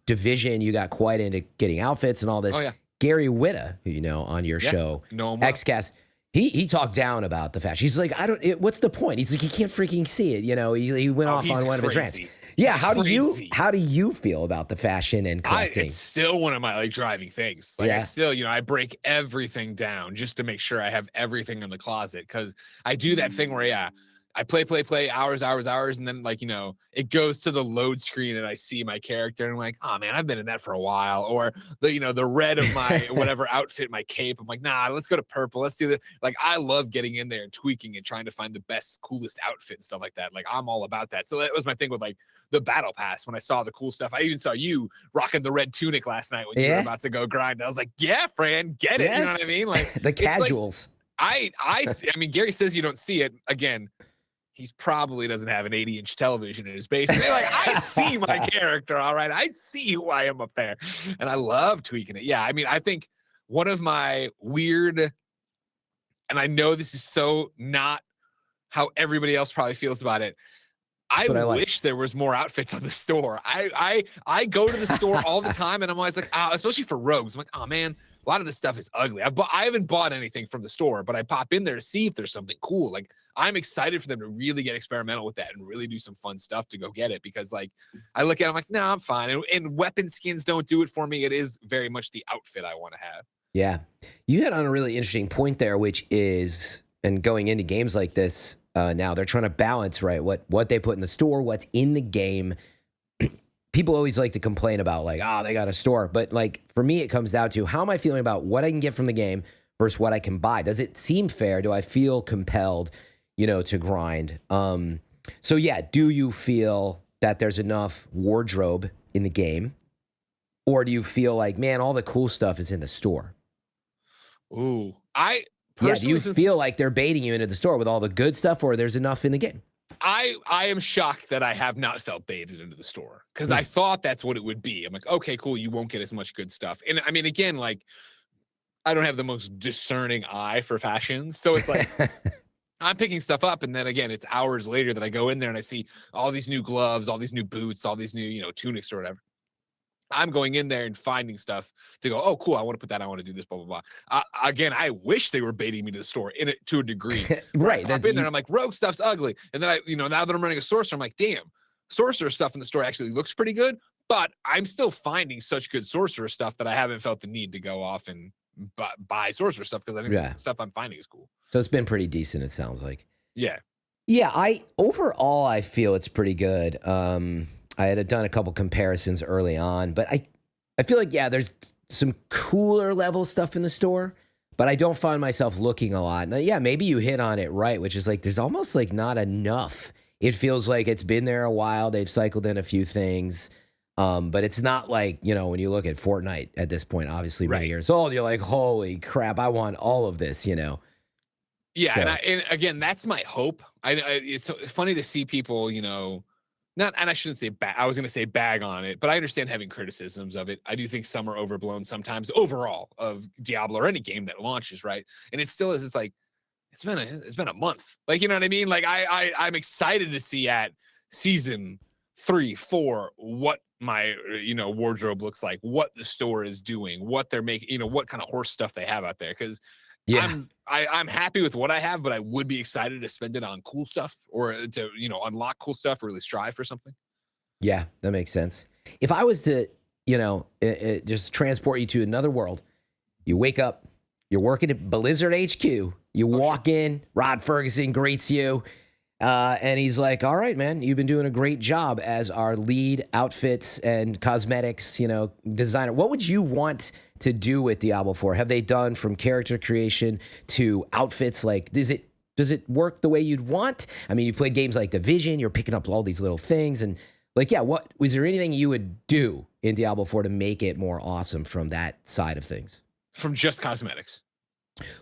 Division, you got quite into getting outfits and all this. Oh yeah, Gary Whitta, who you know on your show, XCast. He talked down about the fashion. He's like, what's the point? He's like, you can't freaking see it. He went off on one of his rants. Yeah. How do you feel about the fashion and collecting? It's still one of my like driving things. Like I still, I break everything down just to make sure I have everything in the closet. Cause I do that thing where, I play hours, and then like, you know, it goes to the load screen and I see my character and I'm like, oh man, I've been in that for a while. Or the, you know, the red of my whatever outfit, my cape. I'm like, nah, let's go to purple. Let's do this. Like, I love getting in there and tweaking and trying to find the best, coolest outfit and stuff like that. Like, I'm all about that. So that was my thing with like the battle pass. When I saw the cool stuff, I even saw you rocking the red tunic last night when you were about to go grind. I was like, yeah, Fran, get it. Yes. You know what I mean? Like the casuals. Like, I mean, Gary says you don't see it. Again, he's probably doesn't have an 80-inch television in his basement. Like, I see my character, all right. I see who I am up there. And I love tweaking it. Yeah, I mean, I think one of my weird, and I know this is so not how everybody else probably feels about it. I wish there was more outfits on the store. I go to the store all the time, and I'm always like, especially for rogues. I'm like, oh man, a lot of this stuff is ugly. I haven't bought anything from the store, but I pop in there to see if there's something cool. Like, I'm excited for them to really get experimental with that and really do some fun stuff to go get it. Because like, I look at it, I'm like, no, I'm fine. And weapon skins don't do it for me. It is very much the outfit I want to have. Yeah. You hit on a really interesting point there, which is, and going into games like this, now they're trying to balance, right, what they put in the store, what's in the game. People always like to complain about like, they got a store. But like, for me, it comes down to how am I feeling about what I can get from the game versus what I can buy? Does it seem fair? Do I feel compelled, you know, to grind? So yeah, do you feel that there's enough wardrobe in the game? Or do you feel like, man, all the cool stuff is in the store? Ooh, do you feel like they're baiting you into the store with all the good stuff, or there's enough in the game? I am shocked that I have not felt baited into the store, because I thought that's what it would be. I'm like, okay, cool. You won't get as much good stuff. And I mean, again, like, I don't have the most discerning eye for fashion. So it's like, I'm picking stuff up. And then again, it's hours later that I go in there and I see all these new gloves, all these new boots, all these new, you know, tunics or whatever. I'm going in there and finding stuff to go, oh, cool, I want to put that, I want to do this, blah, blah, blah. Again, I wish they were baiting me to the store to a degree. Right. I've been there and I'm like, rogue stuff's ugly. And then now that I'm running a sorcerer, I'm like, damn, sorcerer stuff in the store actually looks pretty good, but I'm still finding such good sorcerer stuff that I haven't felt the need to go off and buy sorcerer stuff, because I think the stuff I'm finding is cool. So it's been pretty decent, it sounds like. Yeah. Yeah, overall, I feel it's pretty good. I had done a couple comparisons early on, but I feel like, yeah, there's some cooler level stuff in the store, but I don't find myself looking a lot. Now, yeah, maybe you hit on it right, which is like there's almost like not enough. It feels like it's been there a while. They've cycled in a few things, but it's not like, you know, when you look at Fortnite at this point, obviously many years old, you're like, holy crap, I want all of this, you know? Yeah, so. And again, that's my hope. It's so funny to see people, you know, and I shouldn't say I was going to say bag on it, but I understand having criticisms of it. I do think some are overblown sometimes overall of Diablo or any game that launches, right? And it still is. It's like it's been a month. Like, you know what I mean? Like I'm excited to see at season 3, 4 what my wardrobe looks like, what the store is doing, what they're making, you know, what kind of horse stuff they have out there, because. Yeah, I'm happy with what I have, but I would be excited to spend it on cool stuff or to, you know, unlock cool stuff or really strive for something. Yeah, that makes sense. If I was to, you know, just transport you to another world, you wake up, you're working at Blizzard HQ, you walk in, Rod Ferguson greets you, and he's like, all right, man, you've been doing a great job as our lead outfits and cosmetics, you know, designer. What would you want to do with Diablo 4? Have they done from character creation to outfits? Like, does it work the way you'd want? I mean, you played games like Division, you're picking up all these little things, and like, yeah, was there anything you would do in Diablo 4 to make it more awesome from that side of things? From just cosmetics?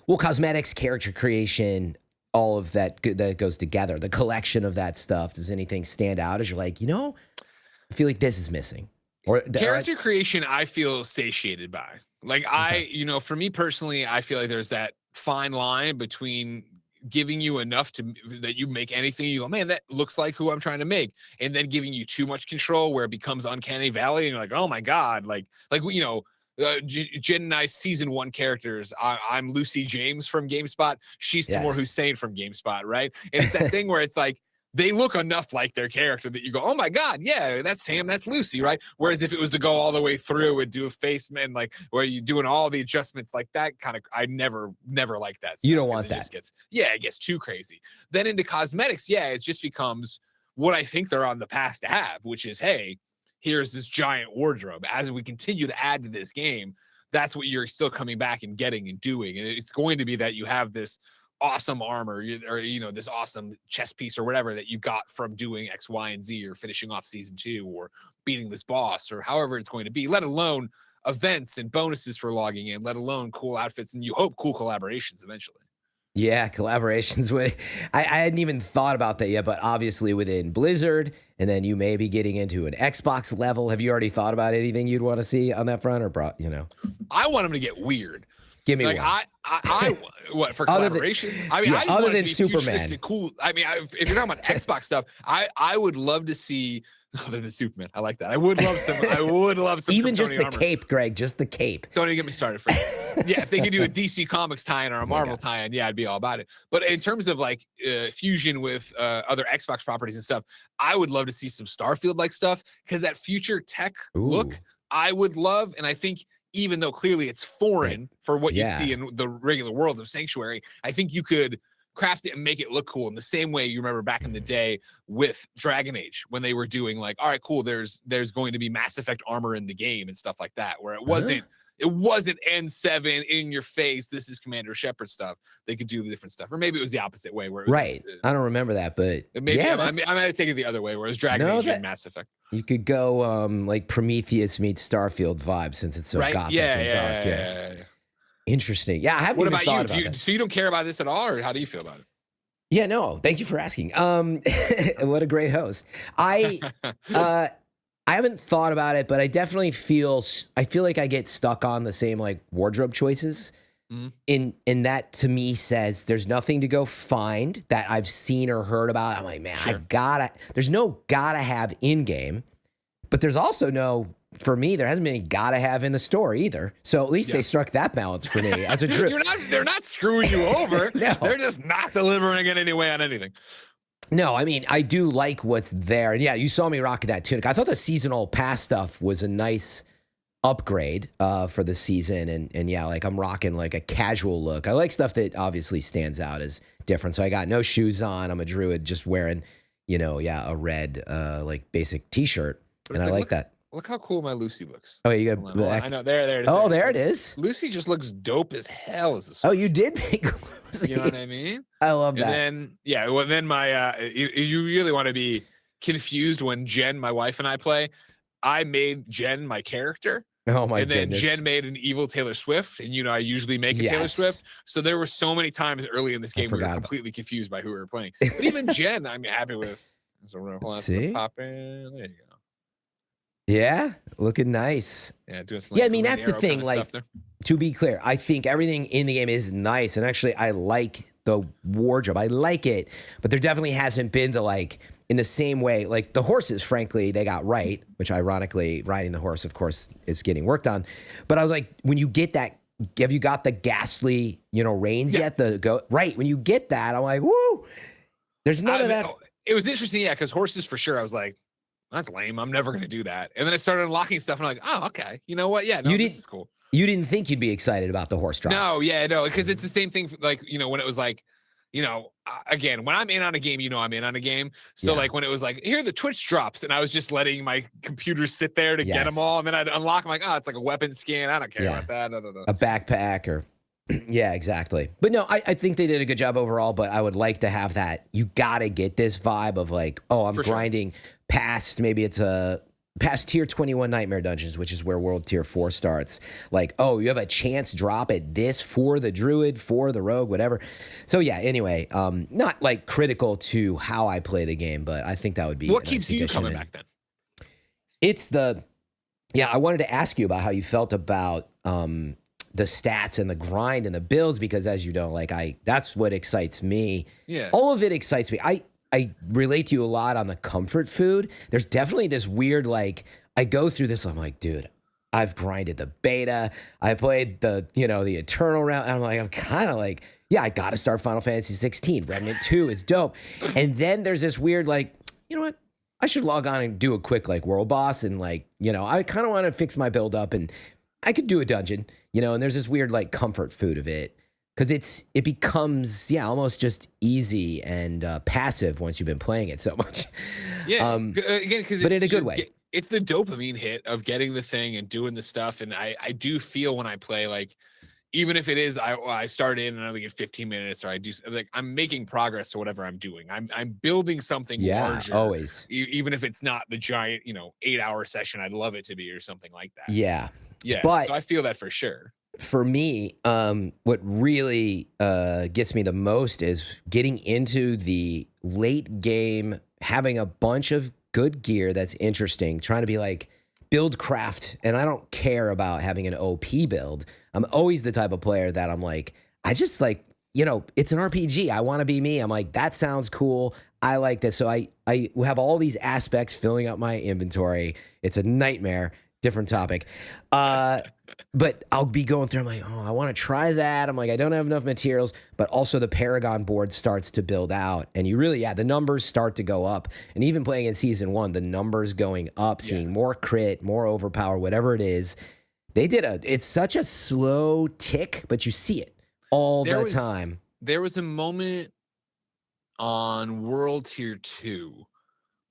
Well, cosmetics, character creation, all of that goes together. The collection of that stuff. Does anything stand out as you're like, you know, I feel like this is missing? Or character creation, I feel satiated by. Like you know, for me personally, I feel like there's that fine line between giving you enough that you make anything you go, man, that looks like who I'm trying to make, and then giving you too much control where it becomes uncanny valley, and you're like, oh my god, like you know. Jen and I season 1 characters. I'm Lucy James from GameSpot. She's Timur Hussein from GameSpot, right? And it's that thing where it's like they look enough like their character that you go, oh my God, yeah, that's Tam, that's Lucy, right? Whereas if it was to go all the way through and do a face man, like where you're doing all the adjustments like that kind of, I never like that stuff. You don't want that. It gets too crazy. Then into cosmetics, it just becomes what I think they're on the path to have, which is, hey, here's this giant wardrobe. As we continue to add to this game, that's what you're still coming back and getting and doing. And it's going to be that you have this awesome armor or, this awesome chest piece or whatever that you got from doing X, Y, and Z or finishing off season 2 or beating this boss or however it's going to be, let alone events and bonuses for logging in, let alone cool outfits. And you hope cool collaborations eventually. Yeah, collaborations. I hadn't even thought about that yet, but obviously within Blizzard, and then you may be getting into an Xbox level. Have you already thought about anything you'd want to see on that front, or I want them to get weird. Give me one. I what for collaboration? Other than Superman, cool. I mean, if you're talking about Xbox stuff, I would love to see. Other than Superman, I like that. I would love some. Even just the armor. cape, Greg. Just the cape. Don't even get me started for that. Yeah, if they could do a DC Comics tie-in or a Marvel tie-in, I'd be all about it. But in terms of like fusion with other Xbox properties and stuff, I would love to see some Starfield-like stuff because that future tech look I would love, and I think. Even though clearly it's foreign for what you see in the regular world of Sanctuary, I think you could craft it and make it look cool in the same way you remember back in the day with Dragon Age when they were doing like, all right, cool, there's going to be Mass Effect armor in the game and stuff like that, where it wasn't N7 in your face, this is Commander Shepard stuff. They could do the different stuff. Or maybe it was the opposite way where it was I don't remember that, but maybe I might have taken it the other way where it was Dragon Age and Mass Effect. You could go like Prometheus meets Starfield vibe since it's so gothic and dark. Yeah. Interesting. Yeah, I haven't even thought about that. So you don't care about this at all, or how do you feel about it? Yeah, no. Thank you for asking. What a great host. I haven't thought about it, but I definitely feel like I get stuck on the same like wardrobe choices. In that to me says there's nothing to go find that I've seen or heard about. I'm like, man, there's no gotta have in game, but there's also no, for me, there hasn't been any gotta have in the store either. So at least they struck that balance for me as a true. They're not screwing you over. No. They're just not delivering in any way on anything. No, I mean, I do like what's there. And yeah, you saw me rocking that tunic. I thought the seasonal pass stuff was a nice upgrade for the season. And yeah, like I'm rocking like a casual look. I like stuff that obviously stands out as different. So I got no shoes on. I'm a druid just wearing, a red like basic t-shirt. And I like that. Look how cool my Lucy looks. Oh, you got black. I know. There it is. Oh, there it is. Lucy just looks dope as hell as a Swift. Oh, you did make Lucy. You know what I mean? I love that. And then, then my, you really want to be confused when Jen, my wife, and I play. I made Jen my character. Oh my goodness. And then Jen made an evil Taylor Swift, and I usually make a Taylor Swift. So there were so many times early in this game we were completely confused by who we were playing. But even Jen, I'm happy with. So we're gonna see. Pop in. There you go. Yeah, looking nice. Yeah, doing some, yeah. I mean, that's the thing. Like, to be clear, I think everything in the game is nice, and actually, I like the wardrobe. I like it, but there definitely hasn't been to like in the same way. Like the horses, frankly, they got right. Which, ironically, riding the horse, of course, is getting worked on. But I was like, when you get that, have you got the ghastly, reins yet? When you get that, I'm like, woo. There's none of that. It was interesting, because horses for sure. I was like, that's lame. I'm never going to do that. And then I started unlocking stuff, and I'm like, oh, okay. You know what? Yeah, no, this is cool. You didn't think you'd be excited about the horse drops? No, because it's the same thing. Like, when it was like, again, when I'm in on a game, I'm in on a game. So like when it was like, here are the Twitch drops, and I was just letting my computer sit there to get them all, and then I'd unlock. I'm like, oh, it's like a weapon skin. I don't care about that. A backpack or. Yeah, exactly. But no, I think they did a good job overall, but I would like to have that. You got to get this vibe of like, oh, I'm grinding past, maybe it's past tier 21 Nightmare Dungeons, which is where World Tier 4 starts. Like, oh, you have a chance drop at this for the Druid, for the Rogue, whatever. So yeah, anyway, not like critical to how I play the game, but I think that would be what keeps you coming back then? It's I wanted to ask you about how you felt about the stats and the grind and the builds, because as you know, like that's what excites me. Yeah. All of it excites me. I relate to you a lot on the comfort food. There's definitely this weird, like, I go through this, I'm like, dude, I've grinded the beta. I played the Eternal round. And I'm like, I'm kind of like, yeah, I got to start Final Fantasy 16. Remnant 2 is dope. And then there's this weird, like, you know what? I should log on and do a quick, like, world boss. And, like, you know, I kind of want to fix my build up and I could do a dungeon, you know, and there's this weird, like, comfort food of it. Because it becomes, yeah, almost just easy and passive once you've been playing it so much. Yeah, again, because but in a good way. It's the dopamine hit of getting the thing and doing the stuff. And I do feel when I play, like, even if it is, I start in and I only get 15 minutes, or I do, like, I'm making progress to whatever I'm doing. I'm building something larger. Always. Even if it's not the giant, 8-hour session I'd love it to be, or something like that. Yeah. Yeah. But so I feel that for sure. For me, what really gets me the most is getting into the late game, having a bunch of good gear that's interesting, trying to be like build craft. And I don't care about having an OP build. I'm always the type of player that I'm like, I just like, it's an RPG. I want to be me. I'm like, that sounds cool. I like this. So I have all these aspects filling up my inventory. It's a nightmare. Different topic. But I'll be going through, I'm like, oh, I want to try that. I'm like, I don't have enough materials, but also the Paragon board starts to build out. And you really, the numbers start to go up. And even playing in season 1, the numbers going up, seeing more crit, more overpower, whatever it is. It's such a slow tick, but you see it all the time. There was a moment on World Tier 2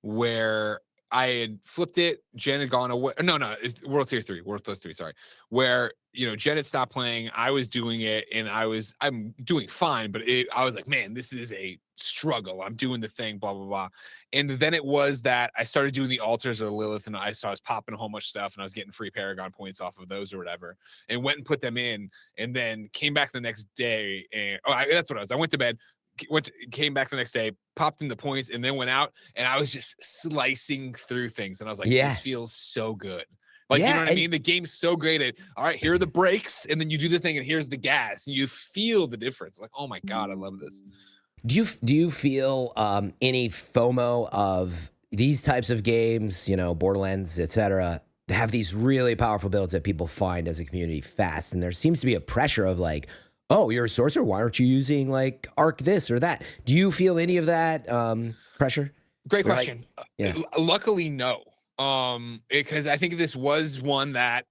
where I had flipped it. Jen had gone away. No, it's World Tier 3. World Tier 3, sorry. Where, Jen had stopped playing. I was doing it, and I'm doing fine, but I was like, man, this is a struggle. I'm doing the thing, blah, blah, blah. And then it was that I started doing the altars of Lilith, and I was popping a whole bunch of stuff, and I was getting free Paragon points off of those or whatever, and went and put them in, and then came back the next day, and that's what it was. I went to bed, came back the next day, popped in the points, and then went out, and I was just slicing through things, and I was like, this feels so good. Like, you know what I mean? The game's so great at, all right, here are the brakes, and then you do the thing, and here's the gas, and you feel the difference. Like, oh my God, I love this. Do you feel any FOMO of these types of games, Borderlands, etc., have these really powerful builds that people find as a community fast, and there seems to be a pressure of like, oh, you're a sorcerer, why aren't you using like arc this or that? Do you feel any of that pressure? Great question. Luckily, no. Because I think this was one that,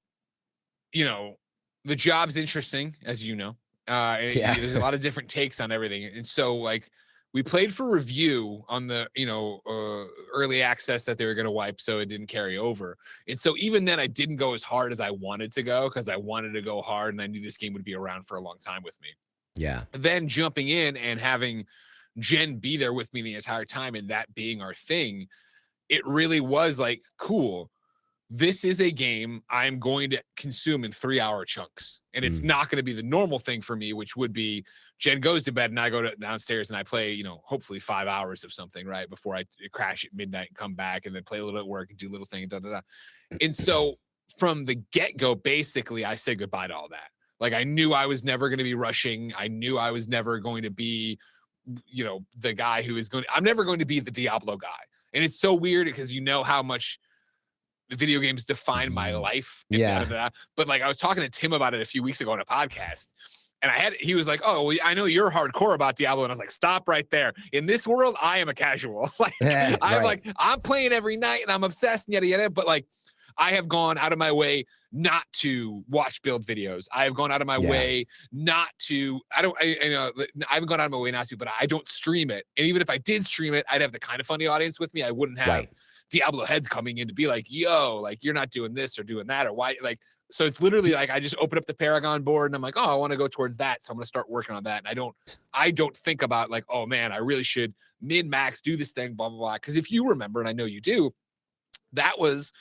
the job's interesting, as you know. There's a lot of different takes on everything. And so, like, we played for review on the, early access that they were going to wipe, so it didn't carry over. And so even then, I didn't go as hard as I wanted to go, because I wanted to go hard, and I knew this game would be around for a long time with me. Yeah. Then jumping in and having Jen be there with me the entire time, and that being our thing, it really was like, cool. This is a game I'm going to consume in 3-hour chunks. And it's not going to be the normal thing for me, which would be Jen goes to bed and I go downstairs and I play, hopefully 5 hours of something, right? Before I crash at midnight and come back and then play a little bit of work and do little things. And so from the get-go, basically, I said goodbye to all that. Like, I knew I was never going to be rushing. I knew I was never going to be, the guy who is I'm never going to be the Diablo guy. And it's so weird because how much the video games define my life. But like, I was talking to Tim about it a few weeks ago on a podcast, and he was like, oh, well, I know you're hardcore about Diablo. And I was like, stop right there. In this world, I am a casual. I'm playing every night and I'm obsessed and yada, yada. But like, I have gone out of my way not to watch build videos. I have gone out of my way not to, I haven't gone out of my way not to, but I don't stream it. And even if I did stream it, I'd have the kind of funny audience with me. I wouldn't have Diablo heads coming in to be like, yo, like, you're not doing this or doing that, or why, like, so it's literally like, I just open up the Paragon board and I'm like, oh, I want to go towards that. So I'm going to start working on that. And I don't think about like, oh man, I really should min-max, do this thing, blah, blah, blah. Cause if you remember, and I know you do, that was,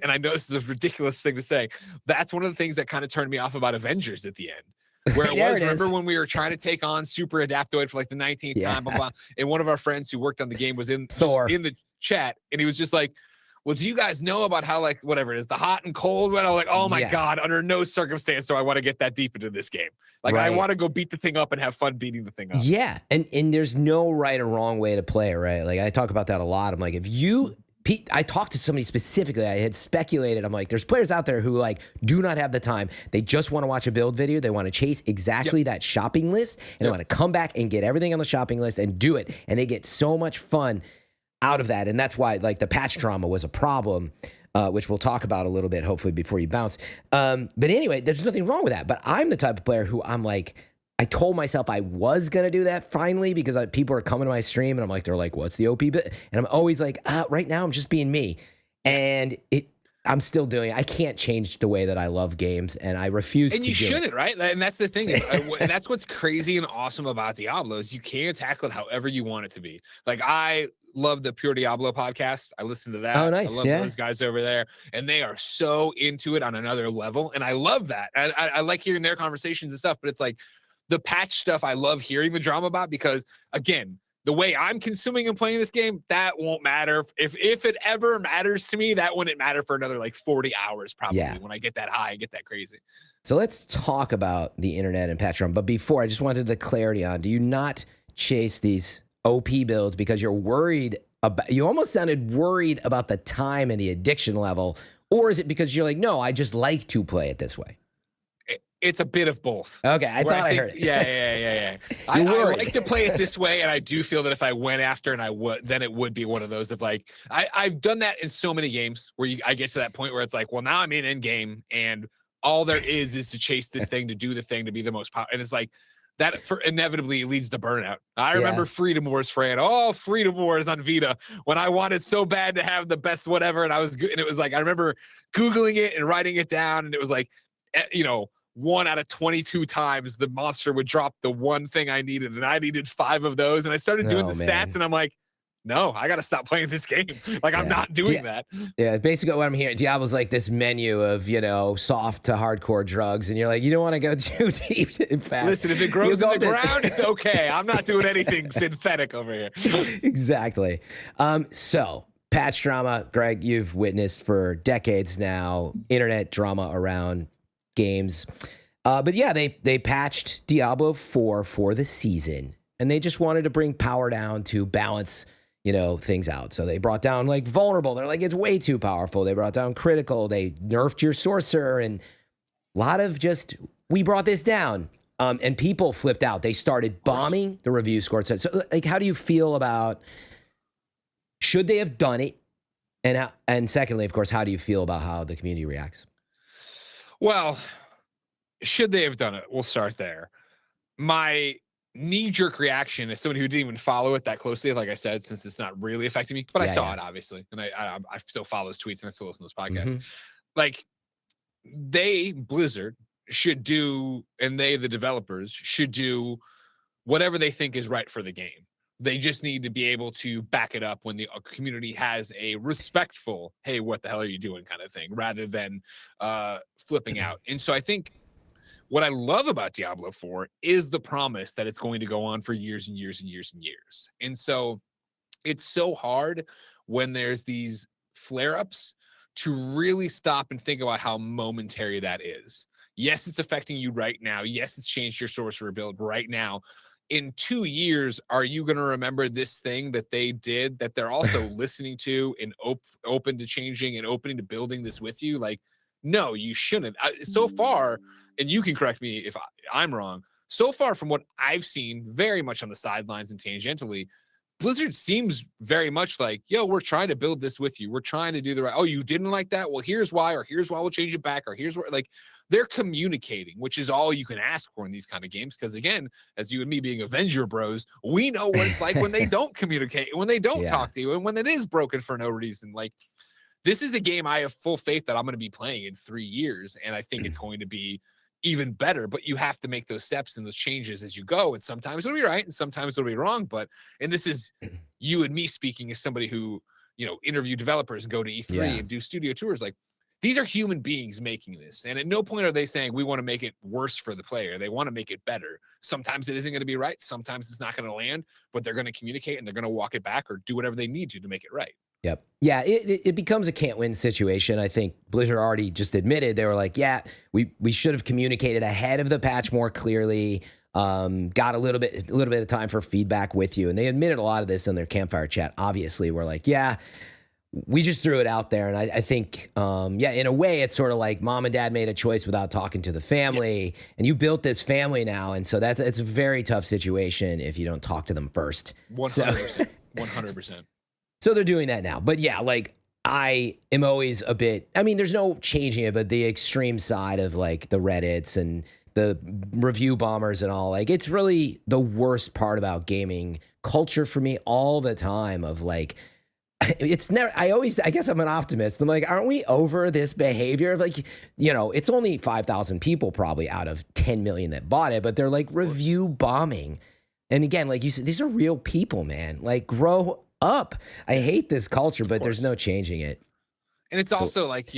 and I know this is a ridiculous thing to say, that's one of the things that kind of turned me off about Avengers at the end. Where remember when we were trying to take on Super Adaptoid for like the 19th time, blah, blah, and one of our friends who worked on the game was in the chat, and he was just like, well, do you guys know about how, like, whatever it is, the hot and cold? And I'm like, oh my God, under no circumstance do I want to get that deep into this game. Like, I want to go beat the thing up and have fun beating the thing up. Yeah. And there's no right or wrong way to play it, right? Like, I talk about that a lot. I'm like, I talked to somebody specifically. I had speculated. I'm like, there's players out there who like do not have the time. They just want to watch a build video. They want to chase exactly that shopping list, and they want to come back and get everything on the shopping list and do it. And they get so much fun out of that. And that's why like the patch drama was a problem, which we'll talk about a little bit, hopefully, before you bounce. But anyway, there's nothing wrong with that. But I'm the type of player who I'm like, I told myself I was going to do that finally because people are coming to my stream and I'm like, they're like, what's the OP bit? And I'm always like, right now I'm just being me. And I'm still doing it. I can't change the way that I love games, and I refuse to do it. And you shouldn't, right? And that's the thing. And that's what's crazy and awesome about Diablo is you can tackle it however you want it to be. Like, I love the Pure Diablo podcast. I listen to that. Oh, nice. I love those guys over there, and they are so into it on another level. And I love that. I like hearing their conversations and stuff, but it's like, the patch stuff, I love hearing the drama about because, again, the way I'm consuming and playing this game, that won't matter. If it ever matters to me, that wouldn't matter for another like 40 hours probably when I get that high and get that crazy. So let's talk about the internet and patch drama. But before, I just wanted the clarity on, do you not chase these OP builds because you're worried about, you almost sounded worried about the time and the addiction level, or is it because you're like, no, I just like to play it this way? It's a bit of both. Okay, I thought I heard it. Yeah. I like to play it this way, and I do feel that if I went after and then it would be one of those of like, I've done that in so many games where I get to that point where it's like, well, now I'm in endgame, and all there is to chase this thing, to do the thing, to be the most powerful. And it's like, that inevitably leads to burnout. I remember Freedom Wars, Fran. Oh, Freedom Wars on Vita, when I wanted so bad to have the best whatever, and I was good. And it was like, I remember Googling it and writing it down, and it was like, 1 out of 22 times the monster would drop the one thing I needed, and I needed 5 of those. And I started doing the stats, and I'm like, no, I got to stop playing this game. Like, I'm not doing that. Yeah, basically what I'm hearing, Diablo's like this menu of, soft to hardcore drugs, and you're like, you don't want to go too deep and fast. Listen, if it grows in the ground, it's okay. I'm not doing anything synthetic over here. Exactly. So, patch drama, Greg, you've witnessed for decades now, internet drama around games. But yeah, they patched Diablo 4 for the season, and they just wanted to bring power down to balance, things out. So they brought down like vulnerable. They're like, it's way too powerful. They brought down critical. They nerfed your sorcerer, and a lot of just, we brought this down. And people flipped out. They started bombing the review score. So like, how do you feel about, should they have done it? And secondly, of course, how do you feel about how the community reacts? Well, should they have done it? We'll start there. My knee-jerk reaction as somebody who didn't even follow it that closely, like I said, since it's not really affecting me, but I saw it, obviously, and I still follow his tweets and I still listen to his podcast. Like, Blizzard should do, and the developers should do whatever they think is right for the game. They just need to be able to back it up when the community has a respectful, hey, what the hell are you doing kind of thing, rather than flipping out. And so I think what I love about Diablo 4 is the promise that it's going to go on for years and years and years and years. And so it's so hard when there's these flare-ups to really stop and think about how momentary that is. Yes, it's affecting you right now. Yes, it's changed your sorcerer build right now. In 2 years, are you going to remember this thing that they did that they're also listening to and open to changing and opening to building this with you? Like, no, you shouldn't. So far, and you can correct me if I'm wrong, so far from what I've seen, very much on the sidelines and tangentially, Blizzard seems very much like, yo, we're trying to build this with you. We're trying to do the right. Oh, you didn't like that? Well, here's why, or here's why we'll change it back, or here's where, like, they're communicating, which is all you can ask for in these kind of games. Because again, as you and me being Avenger bros, we know what it's like when they don't communicate, when they don't talk to you, and when it is broken for no reason. Like, this is a game I have full faith that I'm going to be playing in 3 years, and I think it's going to be even better. But you have to make those steps and those changes as you go, and sometimes it'll be right and sometimes it'll be wrong. But, and this is you and me speaking as somebody who, interview developers and go to E3 and do studio tours. Like, these are human beings making this, and at no point are they saying we want to make it worse for the player. They want to make it better. Sometimes it isn't going to be right, sometimes it's not going to land, but they're going to communicate and they're going to walk it back or do whatever they need to make it right. Yep. Yeah, it becomes a can't-win situation. I think Blizzard already just admitted, they were like, yeah, we should have communicated ahead of the patch more clearly, got a little bit of time for feedback with you. And they admitted a lot of this in their campfire chat. Obviously, we're like, yeah, we just threw it out there. And I think, in a way, it's sort of like mom and dad made a choice without talking to the family. And you built this family now. And so it's a very tough situation if you don't talk to them first. 100%. 100%. So they're doing that now. But yeah, like I am always a bit, I mean, there's no changing it, but the extreme side of like the Reddits and the review bombers and all, like it's really the worst part about gaming culture for me all the time of like, it's never, I guess I'm an optimist. I'm like, aren't we over this behavior of like, it's only 5,000 people probably out of 10 million that bought it, but they're like review bombing. And again, like you said, these are real people, man. Like grow up. I hate this culture, but there's no changing it. And it's also like,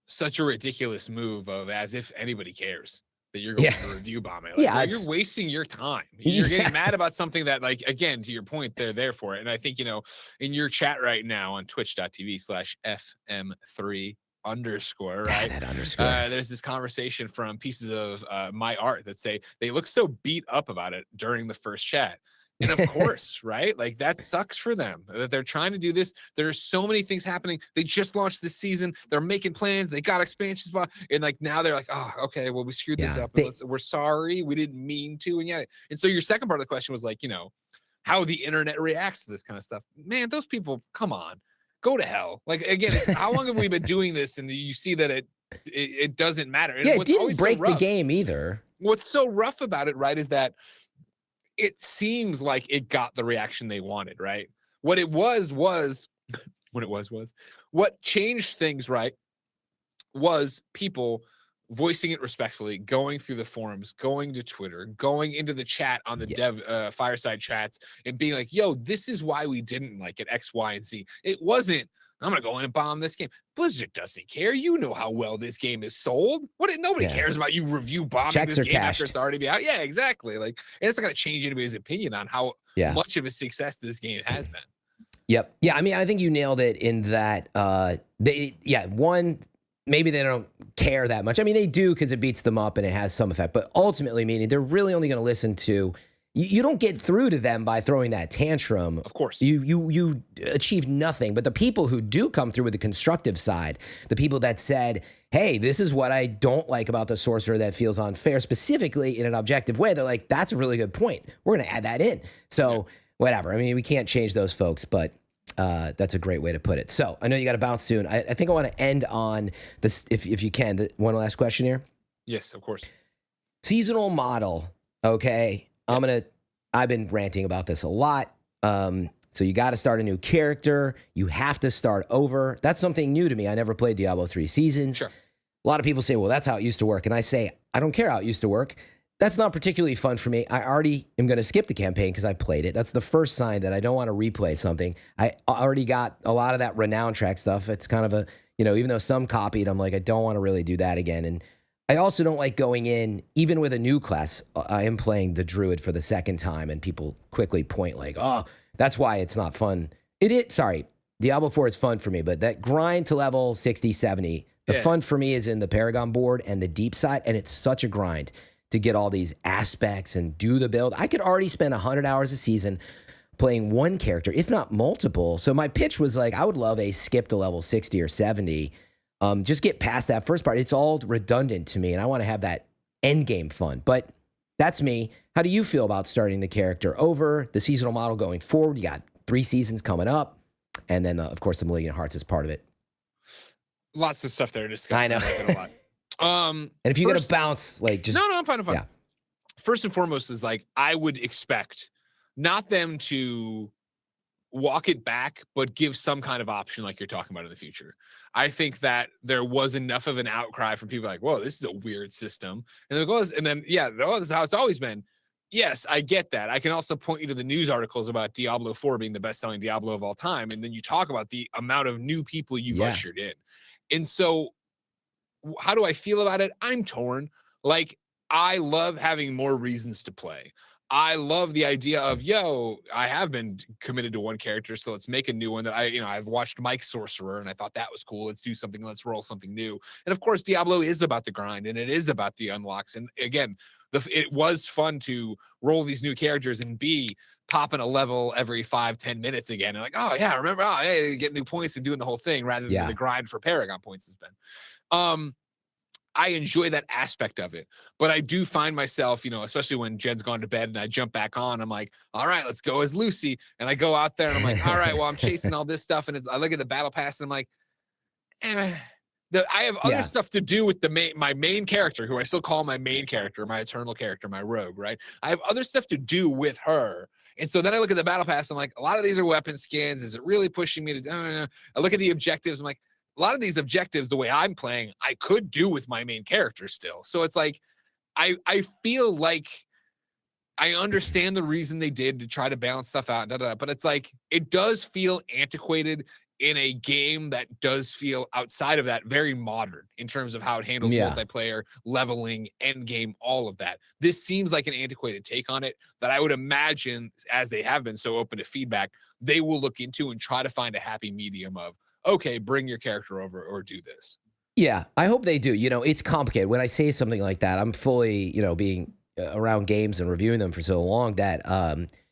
such a ridiculous move of as if anybody cares that you're going to review bomb it. Like, you're wasting your time. You're getting mad about something that, like, again, to your point, they're there for it. And I think, in your chat right now on twitch.tv/FM3 _ right? That underscore. There's this conversation from pieces of my art that say they look so beat up about it during the first chat. And of course, right? Like that sucks for them that they're trying to do this. There's so many things happening. They just launched this season. They're making plans. They got expansions, and like now they're like, oh, okay, well we screwed this up. We're sorry. We didn't mean to. And so your second part of the question was like, how the internet reacts to this kind of stuff. Man, those people, come on, go to hell. Like again, it's, how long have we been doing this? And you see that it doesn't matter. And it didn't break the game either. What's so rough about it, right, is that it seems like it got the reaction they wanted, right? What changed things, right, was people voicing it respectfully, going through the forums, going to Twitter, going into the chat on the dev fireside chats and being like, yo, this is why we didn't like it, X, Y, and Z. It wasn't, I'm going to go in and bomb this game. Blizzard doesn't care. You know how well this game is sold. Nobody cares about you review bombing this game after it's already been out. Yeah, exactly. Like, and it's not going to change anybody's opinion on how much of a success this game has been. Yep. Yeah, I mean, I think you nailed it in that maybe they don't care that much. I mean, they do because it beats them up and it has some effect. But ultimately, meaning they're really only going to listen to you don't get through to them by throwing that tantrum. Of course. You achieve nothing. But the people who do come through with the constructive side, the people that said, hey, this is what I don't like about the sorcerer that feels unfair, specifically in an objective way, they're like, that's a really good point. We're going to add that in. So whatever. I mean, we can't change those folks, but that's a great way to put it. So I know you got to bounce soon. I think I want to end on this, if you can, one last question here. Yes, of course. Seasonal model. Okay. I've been ranting about this a lot. So you got to start a new character. You have to start over. That's something new to me. I never played Diablo 3 seasons. Sure. A lot of people say, well, that's how it used to work. And I say, I don't care how it used to work. That's not particularly fun for me. I already am going to skip the campaign because I played it. That's the first sign that I don't want to replay something. I already got a lot of that renown track stuff. It's kind of a, even though some copied, I'm like, I don't want to really do that again. And I also don't like going in, even with a new class. I am playing the Druid for the second time, and people quickly point like, oh, that's why it's not fun. Diablo 4 is fun for me, but that grind to level 60, 70, the fun for me is in the Paragon board and the deep side, and it's such a grind to get all these aspects and do the build. I could already spend 100 hours a season playing one character, if not multiple. So my pitch was like, I would love a skip to level 60 or 70. Just get past that first part. It's all redundant to me, and I want to have that end game fun. But that's me. How do you feel about starting the character over, the seasonal model going forward? You got 3 seasons coming up, and then, of course, the Malignant Hearts is part of it. Lots of stuff there to discuss. I know. A lot. And if you got to bounce, like just... No, I'm fine. Yeah. First and foremost is like, I would expect not them to walk it back, but give some kind of option like you're talking about in the future. I think that there was enough of an outcry from people like, whoa, this is a weird system. And this is how it's always been. Yes, I get that. I can also point you to the news articles about Diablo 4 being the best-selling Diablo of all time. And then you talk about the amount of new people you've ushered in. And so how do I feel about it? I'm torn. Like, I love having more reasons to play. I love the idea of, I have been committed to one character, so let's make a new one that I've watched Mike Sorcerer, and I thought that was cool. Let's do something. Let's roll something new. And of course, Diablo is about the grind, and it is about the unlocks. And again, it was fun to roll these new characters and be popping a level every 5-10 minutes again. And like, oh yeah, remember, oh hey, get new points and doing the whole thing rather than the grind for Paragon points has been. I enjoy that aspect of it, but I do find myself, especially when Jed's gone to bed and I jump back on, I'm like, all right, let's go as Lucy. And I go out there and I'm like, all right, well, I'm chasing all this stuff. And I look at the battle pass and I'm like, I have other stuff to do with my main character, who I still call my main character, my eternal character, my rogue, right? I have other stuff to do with her. And so then I look at the battle pass, I'm like, a lot of these are weapon skins. Is it really pushing me to, I don't know. I look at the objectives, I'm like, a lot of these objectives, the way I'm playing, I could do with my main character still. So it's like, I feel like I understand the reason they did to try to balance stuff out, but it's like, it does feel antiquated in a game that does feel, outside of that, very modern in terms of how it handles multiplayer, leveling, end game, all of that. This seems like an antiquated take on it that I would imagine, as they have been so open to feedback, they will look into and try to find a happy medium of, okay, bring your character over or do this. Yeah, I hope they do. It's complicated. When I say something like that, I'm fully, being around games and reviewing them for so long that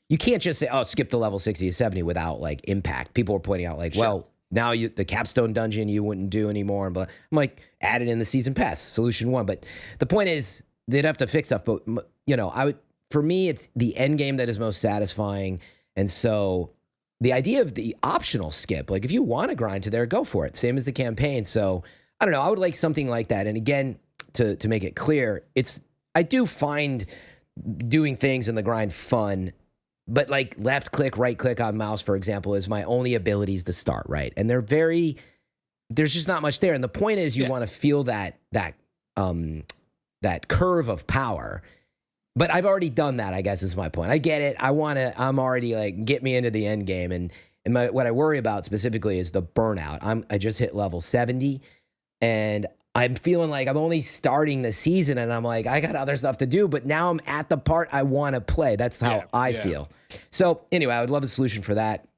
you can't just say, oh, skip the level 60 to 70 without like impact. People are pointing out like, well, now the capstone dungeon you wouldn't do anymore. But I'm like, add it in the season pass, solution one. But the point is, they'd have to fix stuff. But for me, it's the end game that is most satisfying. And so the idea of the optional skip, like if you want to grind to there, go for it. Same as the campaign. So I don't know. I would like something like that. And again, to make it clear, I do find doing things in the grind fun, but like left click, right click on mouse, for example, is my only abilities to start, right? And there's just not much there. And the point is you want to feel that curve of power. But I've already done that, I guess is my point. I get it. I'm already like, get me into the end game. And what I worry about specifically is the burnout. I just hit level 70 and I'm feeling like I'm only starting the season and I'm like, I got other stuff to do, but now I'm at the part I want to play. That's how I feel. So anyway, I would love a solution for that.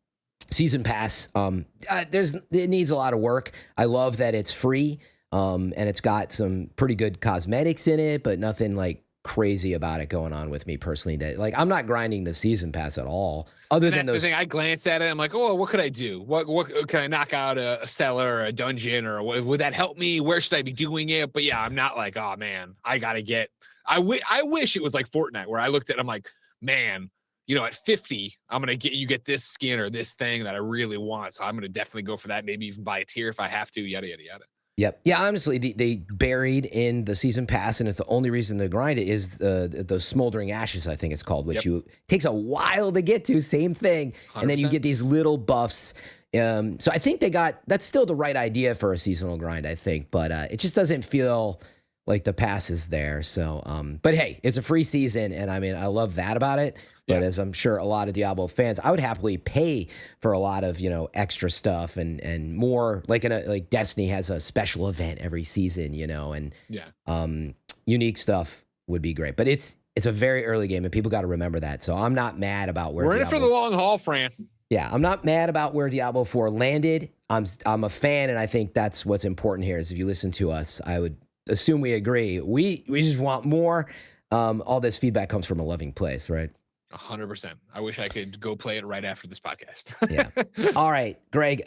Season pass, it needs a lot of work. I love that it's free and it's got some pretty good cosmetics in it, but nothing like crazy about it going on with me personally. That like I'm not grinding the season pass at all. Other than those, the thing, I glance at it, I'm like, oh, what could I do? What can I knock out a cellar or a dungeon, or would that help me? Where should I be doing it? But yeah, I'm not like, oh man, I gotta get. I wish it was like Fortnite where I looked at, I'm like, man, at 50, I'm gonna get this skin or this thing that I really want. So I'm gonna definitely go for that. Maybe even buy a tier if I have to. Yada yada yada. Yep. Yeah, honestly, they buried in the season pass, and it's the only reason to grind it is the smoldering ashes, I think it's called, which takes a while to get to. Same thing, 100%. And then you get these little buffs. So I think that's still the right idea for a seasonal grind, I think, but it just doesn't feel like the pass is there. So, but hey, it's a free season, and I mean, I love that about it. But as I'm sure a lot of Diablo fans, I would happily pay for a lot of, extra stuff and more like Destiny has a special event every season, and unique stuff would be great. But it's a very early game and people got to remember that. So I'm not mad about where we're in it for the long haul, Fran. Yeah, I'm not mad about where Diablo 4 landed. I'm a fan, and I think that's what's important here is if you listen to us, I would assume we agree. We just want more. All this feedback comes from a loving place, right? 100%. I wish I could go play it right after this podcast. Yeah. All right, Greg.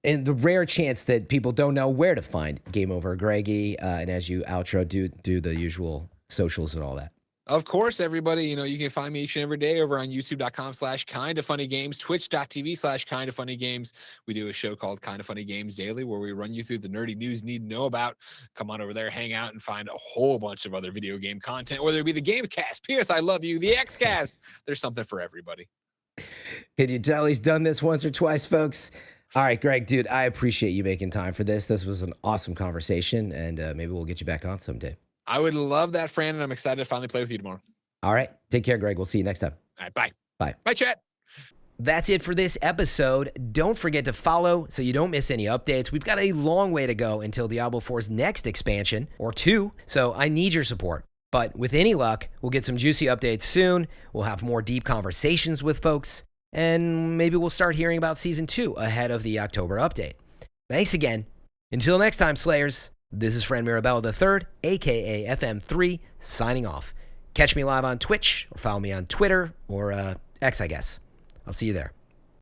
In the rare chance that people don't know where to find GameOverGreggy, and as you outro, do the usual socials and all that. Of course, everybody, you can find me each and every day over on youtube.com/kindafunnygames, twitch.tv/kindafunnygames. We do a show called Kinda Funny Games Daily where we run you through the nerdy news you need to know about. Come on over there, hang out, and find a whole bunch of other video game content, whether it be the Gamecast, P.S. I Love You, the Xcast. There's something for everybody. Can you tell he's done this once or twice, folks? All right, Greg, dude, I appreciate you making time for this. This was an awesome conversation, and maybe we'll get you back on someday. I would love that, Fran, and I'm excited to finally play with you tomorrow. All right. Take care, Greg. We'll see you next time. All right. Bye. Bye. Bye, chat. That's it for this episode. Don't forget to follow so you don't miss any updates. We've got a long way to go until Diablo 4's next expansion, or 2, so I need your support. But with any luck, we'll get some juicy updates soon. We'll have more deep conversations with folks, and maybe we'll start hearing about Season 2 ahead of the October update. Thanks again. Until next time, Slayers. This is Fran Mirabella III, a.k.a. FM3, signing off. Catch me live on Twitch, or follow me on Twitter, or X, I guess. I'll see you there.